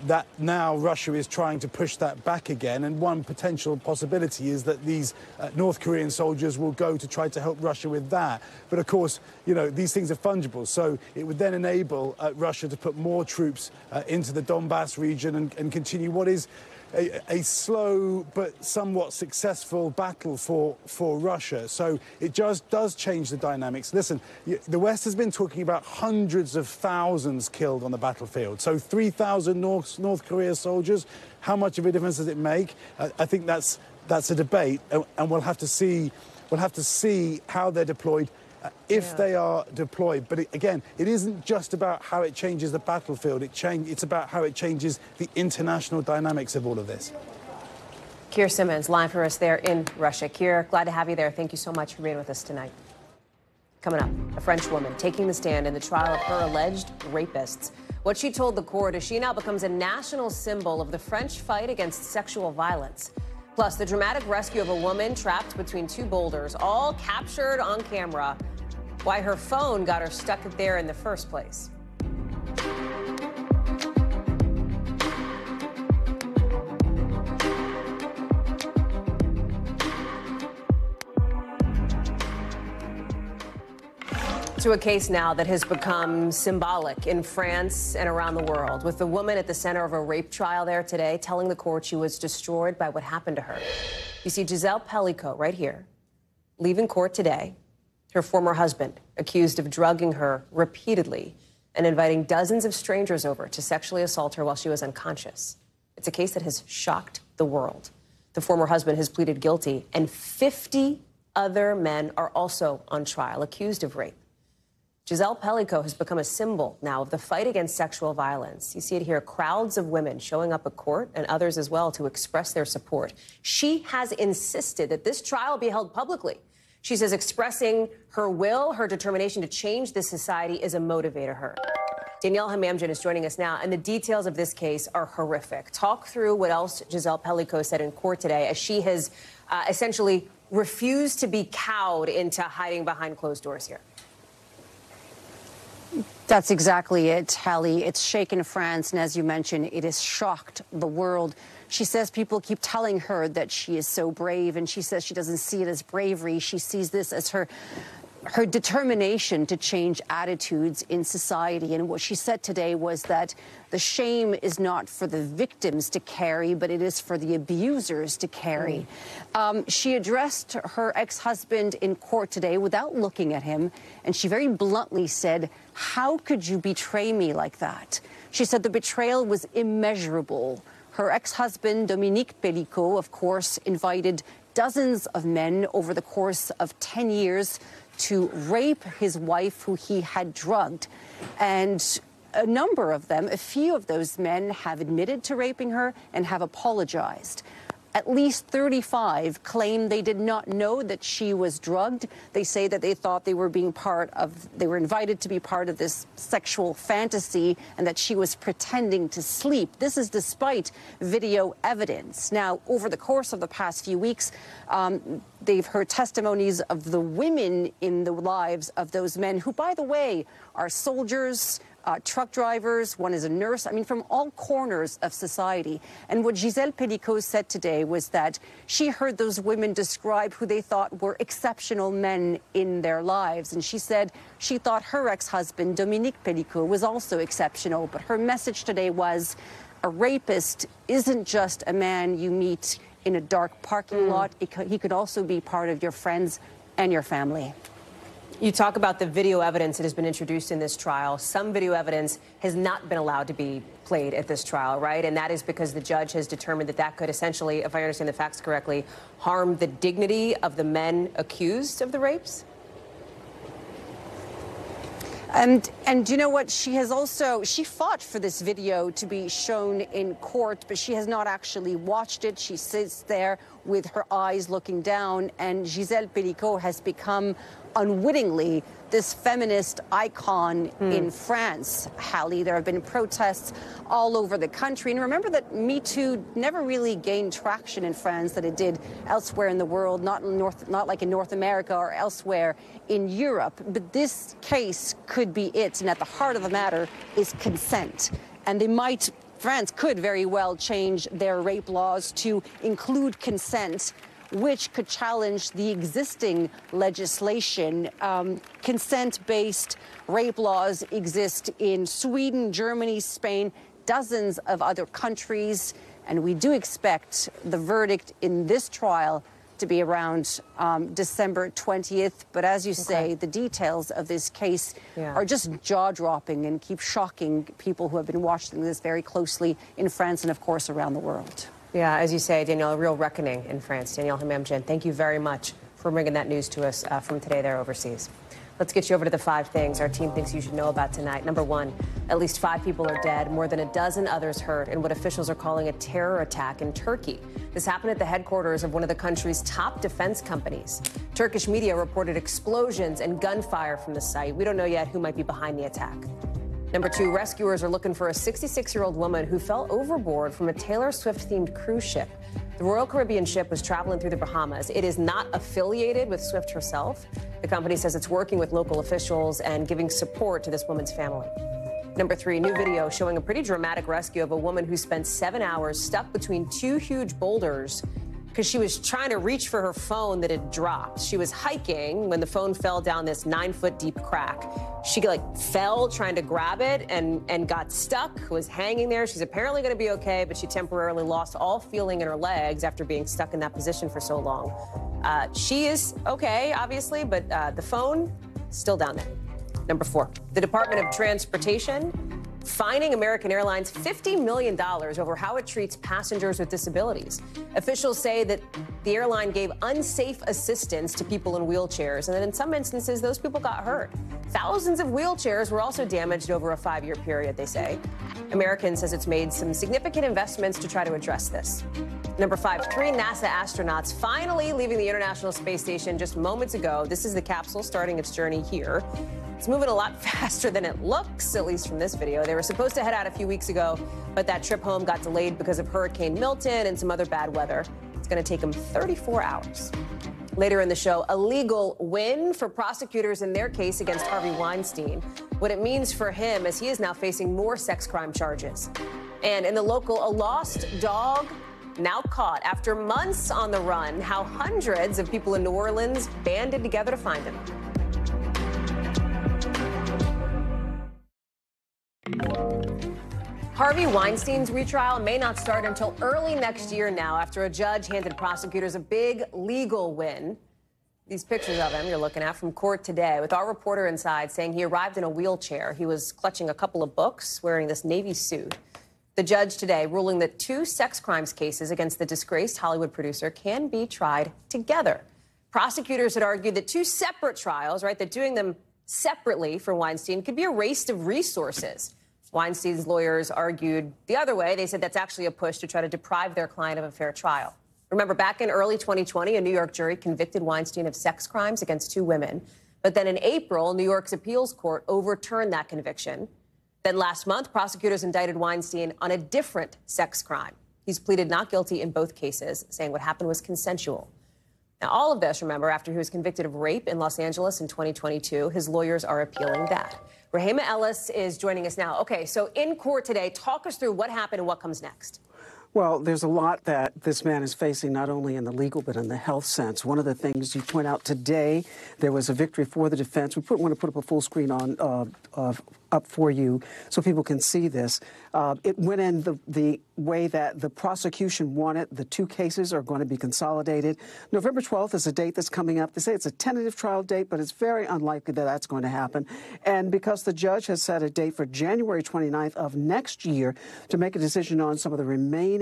That now Russia is trying to push that back again, and one potential possibility is that these North Korean soldiers will go to try to help Russia with that. But of course, you know, these things are fungible, so it would then enable Russia to put more troops into the Donbass region and continue what is a slow but somewhat successful battle for Russia. So it just does change the dynamics. Listen, the West has been talking about hundreds of thousands killed on the battlefield. So 3,000 North Korea soldiers, how much of a difference does it make? I think that's a debate, and we'll have to see how they're deployed. If they are deployed. But again, it isn't just about how it changes the battlefield. It's about how it changes the international dynamics of all of this. Keir Simmons, live for us there in Russia. Keir, glad to have you there. Thank you so much for being with us tonight. Coming up, a French woman taking the stand in the trial of her alleged rapists. What she told the court is she now becomes a national symbol of the French fight against sexual violence. Plus, the dramatic rescue of a woman trapped between 2 boulders, all captured on camera. Why her phone got her stuck there in the first place. To a case now that has become symbolic in France and around the world, with the woman at the center of a rape trial there today telling the court she was destroyed by what happened to her. You see Giselle Pellicot right here, leaving court today. Her former husband accused of drugging her repeatedly and inviting dozens of strangers over to sexually assault her while she was unconscious. It's a case that has shocked the world. The former husband has pleaded guilty, and 50 other men are also on trial accused of rape. Giselle Pellico has become a symbol now of the fight against sexual violence. You see it here, crowds of women showing up at court and others as well to express their support. She has insisted that this trial be held publicly. She says expressing her will, her determination to change this society is a motivator to her. Danielle Hamamdjian is joining us now, and the details of this case are horrific. Talk through what else Giselle Pellico said in court today as she has essentially refused to be cowed into hiding behind closed doors here. That's exactly it, Hallie. It's shaken France, and as you mentioned, it has shocked the world. She says people keep telling her that she is so brave, and she says she doesn't see it as bravery. She sees this as her determination to change attitudes in society. And what she said today was that the shame is not for the victims to carry, but it is for the abusers to carry. She addressed her ex-husband in court today without looking at him, and she very bluntly said, "How could you betray me like that?" She said the betrayal was immeasurable. Her ex-husband, Dominique Pellico, of course, invited dozens of men over the course of 10 years to rape his wife, who he had drugged. And a number of them, a few of those men, have admitted to raping her and have apologized. At least 35 claim they did not know that she was drugged. They say that they thought they were invited to be part of this sexual fantasy and that she was pretending to sleep. This is despite video evidence. Now, over the course of the past few weeks, they've heard testimonies of the women in the lives of those men who, by the way, are soldiers, truck drivers, one is a nurse, I mean, from all corners of society. And what Giselle Pellico said today was that she heard those women describe who they thought were exceptional men in their lives. And she said she thought her ex-husband, Dominique Pellico, was also exceptional. But her message today was a rapist isn't just a man you meet in a dark parking lot. He could also be part of your friends and your family. You talk about the video evidence that has been introduced in this trial. Some video evidence has not been allowed to be played at this trial, right? And that is because the judge has determined that that could essentially, if I understand the facts correctly, harm the dignity of the men accused of the rapes? And you know what? She fought for this video to be shown in court, but she has not actually watched it. She sits there with her eyes looking down, and Giselle Pellico has become unwittingly this feminist icon in France, Hallie. There have been protests all over the country. And remember that Me Too never really gained traction in France that it did elsewhere in the world, not like in North America or elsewhere in Europe. But this case could be it. And at the heart of the matter is consent. And France could very well change their rape laws to include consent, which could challenge the existing legislation. Consent-based rape laws exist in Sweden, Germany, Spain, dozens of other countries. And we do expect the verdict in this trial to be around December 20th. But as you say, the details of this case are just jaw-dropping and keep shocking people who have been watching this very closely in France and, of course, around the world. Yeah, as you say, Danielle, a real reckoning in France. Danielle Hamamdjian, thank you very much for bringing that news to us from today there overseas. Let's get you over to the 5 things our team thinks you should know about tonight. Number 1, at least 5 people are dead, more than a dozen others hurt in what officials are calling a terror attack in Turkey. This happened at the headquarters of one of the country's top defense companies. Turkish media reported explosions and gunfire from the site. We don't know yet who might be behind the attack. Number 2, rescuers are looking for a 66-year-old woman who fell overboard from a Taylor Swift-themed cruise ship. The Royal Caribbean ship was traveling through the Bahamas. It is not affiliated with Swift herself. The company says it's working with local officials and giving support to this woman's family. Number 3, new video showing a pretty dramatic rescue of a woman who spent 7 hours stuck between 2 huge boulders because she was trying to reach for her phone that had dropped. She was hiking when the phone fell down this 9-foot deep crack. She fell trying to grab it and got stuck, was hanging there. She's apparently going to be okay, but she temporarily lost all feeling in her legs after being stuck in that position for so long. She is okay, obviously, but the phone still down there. Number 4, the Department of Transportation fining American Airlines $50 million over how it treats passengers with disabilities. Officials say that the airline gave unsafe assistance to people in wheelchairs, and that in some instances, those people got hurt. Thousands of wheelchairs were also damaged over a 5-year period, they say. American says it's made some significant investments to try to address this. Number 5, 3 NASA astronauts finally leaving the International Space Station just moments ago. This is the capsule starting its journey here. It's moving a lot faster than it looks, at least from this video. They were supposed to head out a few weeks ago, but that trip home got delayed because of Hurricane Milton and some other bad weather. It's going to take them 34 hours. Later in the show, a legal win for prosecutors in their case against Harvey Weinstein. What it means for him as he is now facing more sex crime charges. And in the local, a lost dog now caught after months on the run. How hundreds of people in New Orleans banded together to find him. Harvey Weinstein's retrial may not start until early next year now after a judge handed prosecutors a big legal win. These pictures of him you're looking at from court today with our reporter inside saying he arrived in a wheelchair. He was clutching a couple of books, wearing this Navy suit. The judge today ruling that 2 sex crimes cases against the disgraced Hollywood producer can be tried together. Prosecutors had argued that 2 separate trials, right, that doing them separately for Weinstein could be a waste of resources. Weinstein's lawyers argued the other way. They said that's actually a push to try to deprive their client of a fair trial. Remember, back in early 2020, a New York jury convicted Weinstein of sex crimes against 2 women. But then in April, New York's appeals court overturned that conviction. Then last month, prosecutors indicted Weinstein on a different sex crime. He's pleaded not guilty in both cases, saying what happened was consensual. Now, all of this, remember, after he was convicted of rape in Los Angeles in 2022, his lawyers are appealing that. Rahema Ellis is joining us now. Okay, so in court today, talk us through what happened and what comes next. Well, there's a lot that this man is facing, not only in the legal but in the health sense. One of the things you point out today, there was a victory for the defense. We want to put up a full screen on up for you so people can see this. It went in the way that the prosecution wanted. The 2 cases are going to be consolidated. November 12th is a date that's coming up. They say it's a tentative trial date, but it's very unlikely that that's going to happen. And because the judge has set a date for January 29th of next year to make a decision on some of the remaining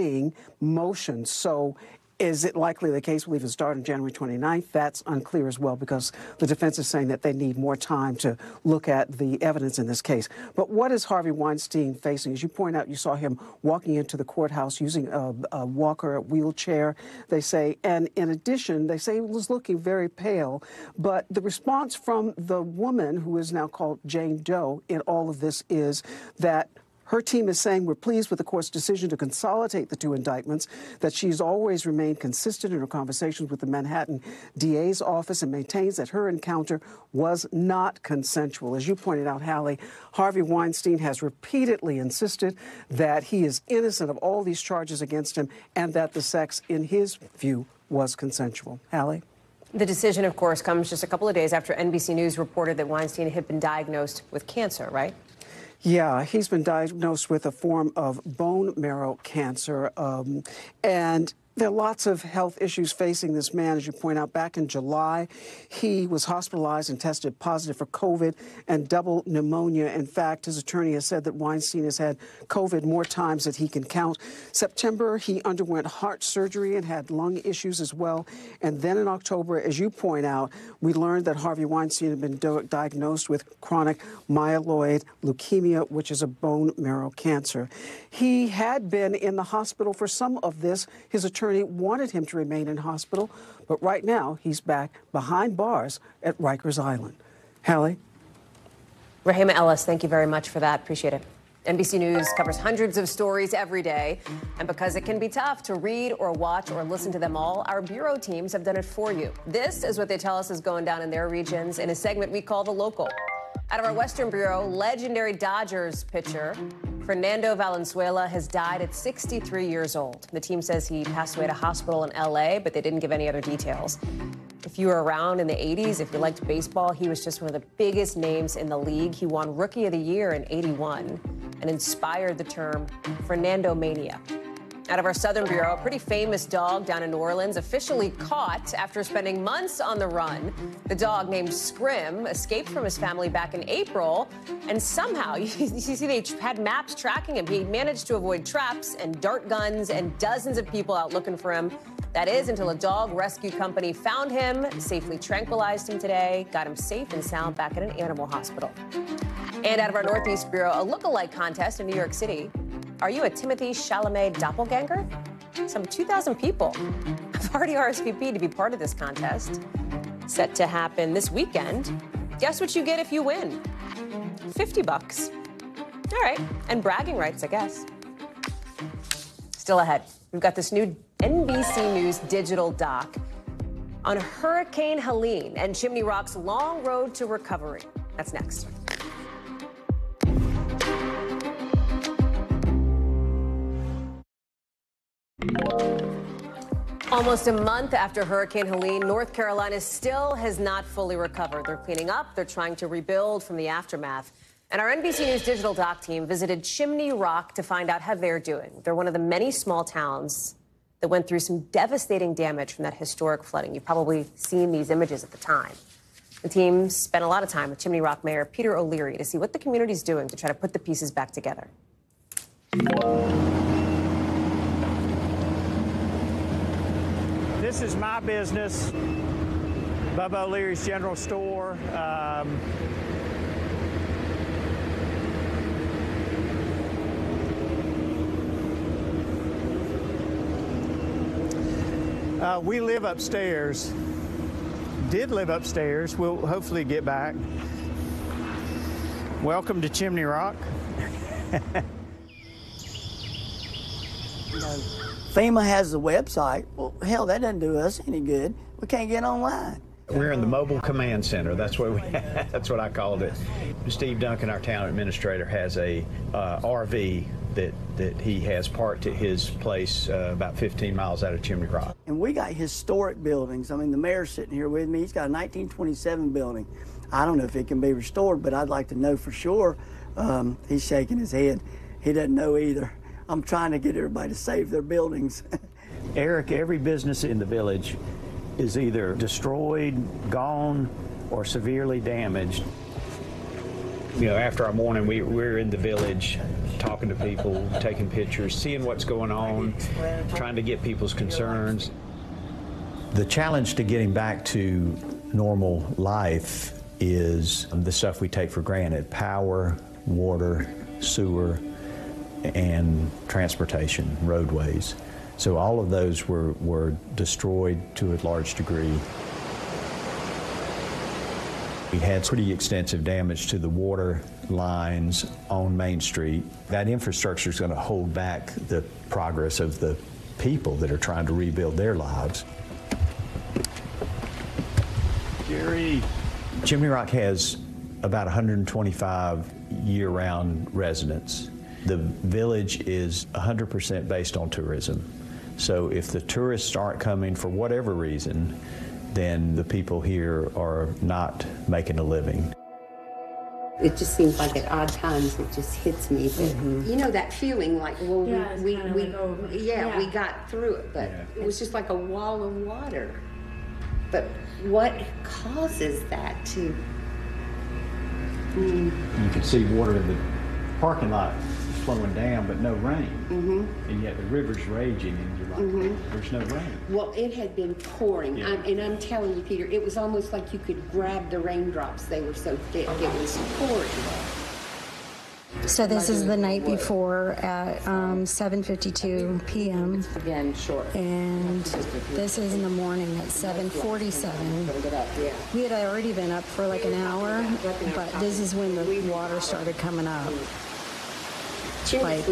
motions. So is it likely the case will even start on January 29th? That's unclear as well, because the defense is saying that they need more time to look at the evidence in this case. But what is Harvey Weinstein facing? As you point out, you saw him walking into the courthouse using a walker, a wheelchair, they say. And in addition, they say he was looking very pale. But the response from the woman, who is now called Jane Doe, in all of this is that her team is saying we're pleased with the court's decision to consolidate the 2 indictments, that she's always remained consistent in her conversations with the Manhattan DA's office and maintains that her encounter was not consensual. As you pointed out, Hallie, Harvey Weinstein has repeatedly insisted that he is innocent of all these charges against him and that the sex, in his view, was consensual. Hallie? The decision, of course, comes just a couple of days after NBC News reported that Weinstein had been diagnosed with cancer, right? Yeah, he's been diagnosed with a form of bone marrow cancer, and there are lots of health issues facing this man. As you point out, back in July, he was hospitalized and tested positive for COVID and double pneumonia. In fact, his attorney has said that Weinstein has had COVID more times than he can count. September, he underwent heart surgery and had lung issues as well. And then in October, as you point out, we learned that Harvey Weinstein had been diagnosed with chronic myeloid leukemia, which is a bone marrow cancer. He had been in the hospital for some of this. His attorney wanted him to remain in hospital, but right now he's back behind bars at Rikers Island. Hallie? Rahema Ellis, thank you very much for that. Appreciate it. NBC News covers hundreds of stories every day, and because it can be tough to read or watch or listen to them all, our bureau teams have done it for you. This is what they tell us is going down in their regions in a segment we call The Local. Out of our Western Bureau, legendary Dodgers pitcher Fernando Valenzuela has died at 63 years old. The team says he passed away at a hospital in L.A., but they didn't give any other details. If you were around in the 80s, if you liked baseball, he was just one of the biggest names in the league. He won Rookie of the Year in '81 and inspired the term Fernando Mania. Out of our Southern Bureau, a pretty famous dog down in New Orleans officially caught after spending months on the run. The dog, named Scrim, escaped from his family back in April, and somehow, you see, they had maps tracking him. He managed to avoid traps and dart guns and dozens of people out looking for him. That is until a dog rescue company found him, safely tranquilized him today, got him safe and sound back at an animal hospital. And out of our Northeast Bureau, a look-alike contest in New York City. Are you a Timothée Chalamet doppelganger? Some 2,000 people have already RSVP'd to be part of this contest. Set to happen this weekend. Guess what you get if you win? $50. All right, and bragging rights, I guess. Still ahead, we've got this new NBC News Digital doc on Hurricane Hallie and Chimney Rock's long road to recovery. That's next. Almost a month after Hurricane Hallie, North Carolina still has not fully recovered. They're cleaning up. They're trying to rebuild from the aftermath. And our NBC News Digital doc team visited Chimney Rock to find out how they're doing. They're one of the many small towns that went through some devastating damage from that historic flooding. You've probably seen these images at the time. The team spent a lot of time with Chimney Rock Mayor Peter O'Leary to see what the community's doing to try to put the pieces back together. This is my business, Bubba O'Leary's General Store. We live upstairs, did live upstairs. We'll hopefully get back. Welcome to Chimney Rock. FEMA has the website. Well, hell, that doesn't do us any good. We can't get online. We're in the mobile command center. That's what that's what I called it. Steve Duncan, our town administrator, has a RV that he has parked at his place about 15 miles out of Chimney Rock. And we got historic buildings. I mean, the mayor's sitting here with me. He's got a 1927 building. I don't know if it can be restored, but I'd like to know for sure. He's shaking his head. He doesn't know either. I'm trying to get everybody to save their buildings. Eric, every business in the village is either destroyed, gone, or severely damaged. You know, after our morning, we're in the village talking to people, taking pictures, seeing what's going on, trying to get people's concerns. The challenge to getting back to normal life is the stuff we take for granted: power, water, sewer, and transportation, roadways. So all of those were destroyed to a large degree. We had pretty extensive damage to the water lines on Main Street. That infrastructure is going to hold back the progress of the people that are trying to rebuild their lives. Jerry. Chimney Rock has about 125 year-round residents. The village is 100% based on tourism. So if the tourists aren't coming for whatever reason, then the people here are not making a living. It just seems like at odd times it just hits me. But you know that feeling like, well, we got through it, but it was just like a wall of water. But what causes that to? You can see water in the parking lot flowing down, but no rain. And yet the river's raging, and you're like, there's no rain. Well, it had been pouring, and I'm telling you, Peter, it was almost like you could grab the raindrops. They were so thick. It was pouring. So this is the night before at 7:52 p.m. Again, short. And this is in the morning at 7:47. We had already been up for like an hour, but this is when the water started coming up. Like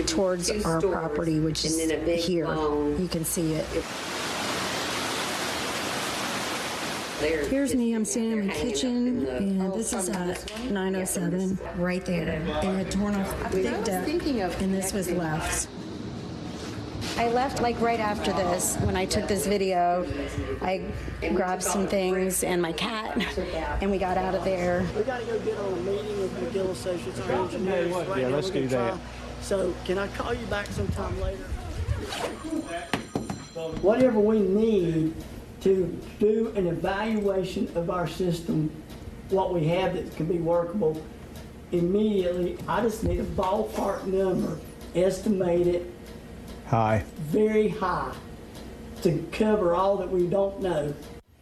towards our property, which is here. You can see it. Here's me, I'm standing in my kitchen, and this is at 9:07, right there. They had torn off a big deck, and this was left. I left like right after this. When I took this video, I grabbed some things and my cat, and we got out of there. We got to go get on a meeting with McGill Associates, our engineers. Yeah, let's do that. So can I call you back sometime later? Whatever we need to do an evaluation of our system, what we have that can be workable immediately, I just need a ballpark number, estimated High. very high, to cover all that we don't know.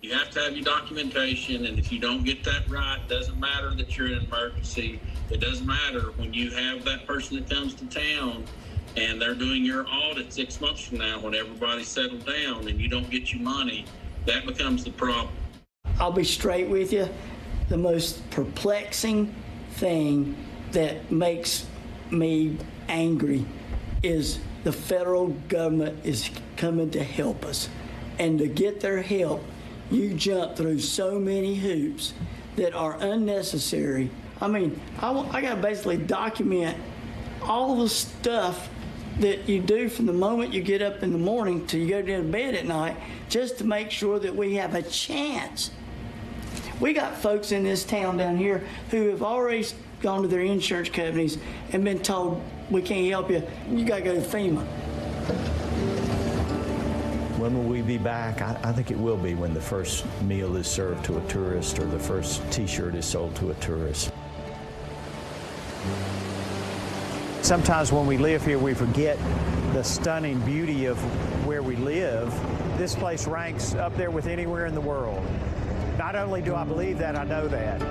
You have to have your documentation, and if you don't get that right, it doesn't matter that you're in an emergency. It doesn't matter when you have that person that comes to town and they're doing your audit 6 months from now when everybody's settled down and you don't get your money, that becomes the problem. I'll be straight with you. The most perplexing thing that makes me angry is the federal government is coming to help us. And to get their help, you jump through so many hoops that are unnecessary. I mean, I got to basically document all the stuff that you do from the moment you get up in the morning till you go to bed at night, just to make sure that we have a chance. We got folks in this town down here who have already gone to their insurance companies and been told, we can't help you, you got to go to FEMA. When will we be back? I think it will be when the first meal is served to a tourist or the first T-shirt is sold to a tourist. Sometimes when we live here, we forget the stunning beauty of where we live. This place ranks up there with anywhere in the world. Not only do I believe that, I know that.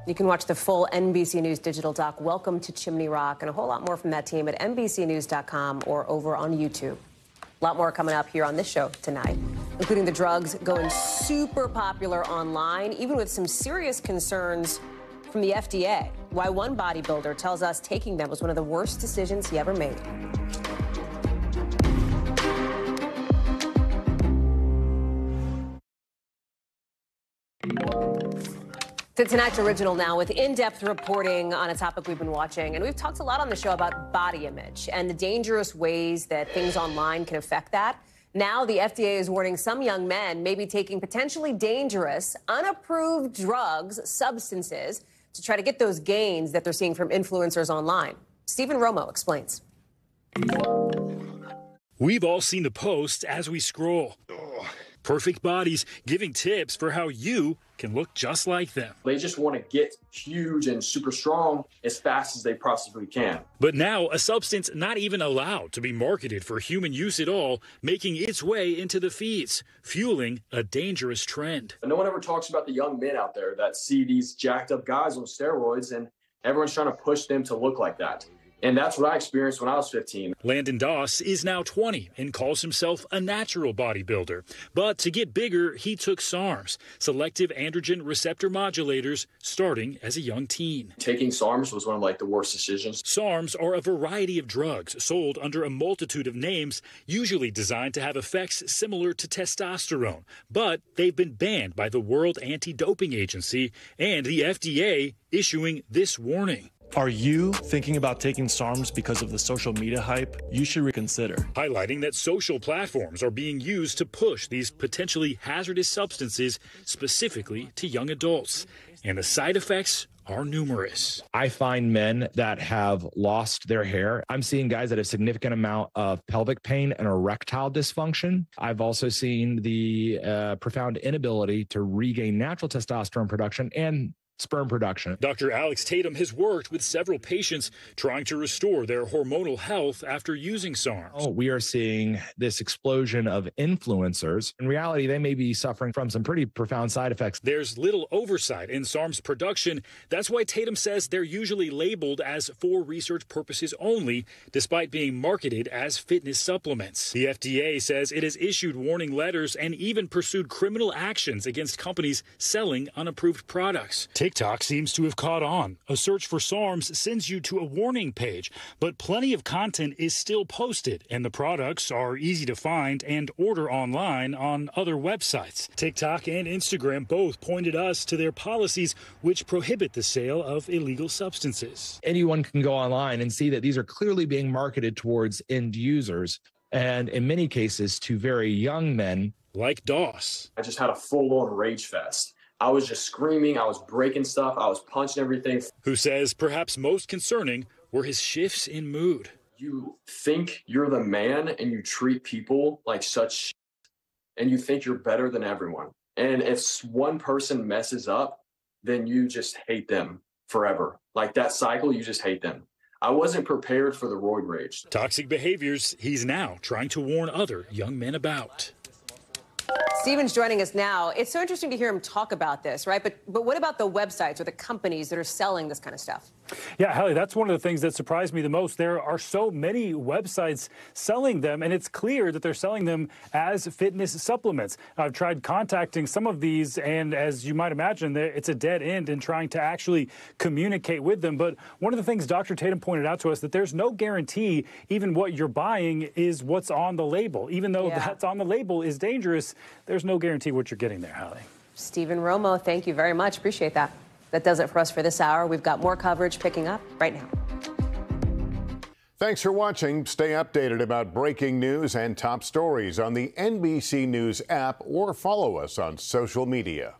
You can watch the full NBC News Digital doc, Welcome to Chimney Rock, and a whole lot more from that team at NBCnews.com or over on YouTube. A lot more coming up here on this show tonight, including the drugs going super popular online, even with some serious concerns from the FDA. Why one bodybuilder tells us taking them was one of the worst decisions he ever made. To tonight's original now with in-depth reporting on a topic we've been watching. And we've talked a lot on the show about body image and the dangerous ways that things online can affect that. Now the FDA is warning some young men may be taking potentially dangerous, unapproved drugs, substances, to try to get those gains that they're seeing from influencers online. Stephen Romo explains. We've all seen the posts as we scroll. Perfect bodies giving tips for how you can look just like them. They just want to get huge and super strong as fast as they possibly can. But now a substance not even allowed to be marketed for human use at all, making its way into the feeds, fueling a dangerous trend. But no one ever talks about the young men out there that see these jacked up guys on steroids, and everyone's trying to push them to look like that. And that's what I experienced when I was 15. Landon Doss is now 20 and calls himself a natural bodybuilder. But to get bigger, he took SARMs, selective androgen receptor modulators, starting as a young teen. Taking SARMs was one of the worst decisions. SARMs are a variety of drugs sold under a multitude of names, usually designed to have effects similar to testosterone. But they've been banned by the World Anti-Doping Agency and the FDA, issuing this warning. Are you thinking about taking SARMs because of the social media hype? You should reconsider. Highlighting that social platforms are being used to push these potentially hazardous substances specifically to young adults. And the side effects are numerous. I find men that have lost their hair. I'm seeing guys that have significant amount of pelvic pain and erectile dysfunction. I've also seen the profound inability to regain natural testosterone production and sperm production. Dr. Alex Tatum has worked with several patients trying to restore their hormonal health after using SARMs. We are seeing this explosion of influencers. In reality, they may be suffering from some pretty profound side effects. There's little oversight in SARMs production. That's why Tatum says they're usually labeled as for research purposes only, despite being marketed as fitness supplements. The FDA says it has issued warning letters and even pursued criminal actions against companies selling unapproved products. TikTok seems to have caught on. A search for SARMs sends you to a warning page, but plenty of content is still posted, and the products are easy to find and order online on other websites. TikTok and Instagram both pointed us to their policies which prohibit the sale of illegal substances. Anyone can go online and see that these are clearly being marketed towards end users, and in many cases to very young men. Like Doss. I just had a full-on rage fest. I was just screaming, I was breaking stuff, I was punching everything. Who says perhaps most concerning were his shifts in mood. You think you're the man and you treat people like such shit, and you think you're better than everyone. And if one person messes up, then you just hate them forever. Like that cycle, you just hate them. I wasn't prepared for the roid rage. Toxic behaviors he's now trying to warn other young men about. Steven's joining us now. It's so interesting to hear him talk about this, right? But what about the websites or the companies that are selling this kind of stuff? Yeah, Hallie, that's one of the things that surprised me the most. There are so many websites selling them, and it's clear that they're selling them as fitness supplements. I've tried contacting some of these, and as you might imagine, it's a dead end in trying to actually communicate with them. But one of the things Dr. Tatum pointed out to us, that there's no guarantee even what you're buying is what's on the label. Even though that's on the label is dangerous, there's no guarantee what you're getting there, Hallie. Stephen Romo, thank you very much. Appreciate that. That does it for us for this hour. We've got more coverage picking up right now. Thanks for watching. Stay updated about breaking news and top stories on the NBC News app or follow us on social media.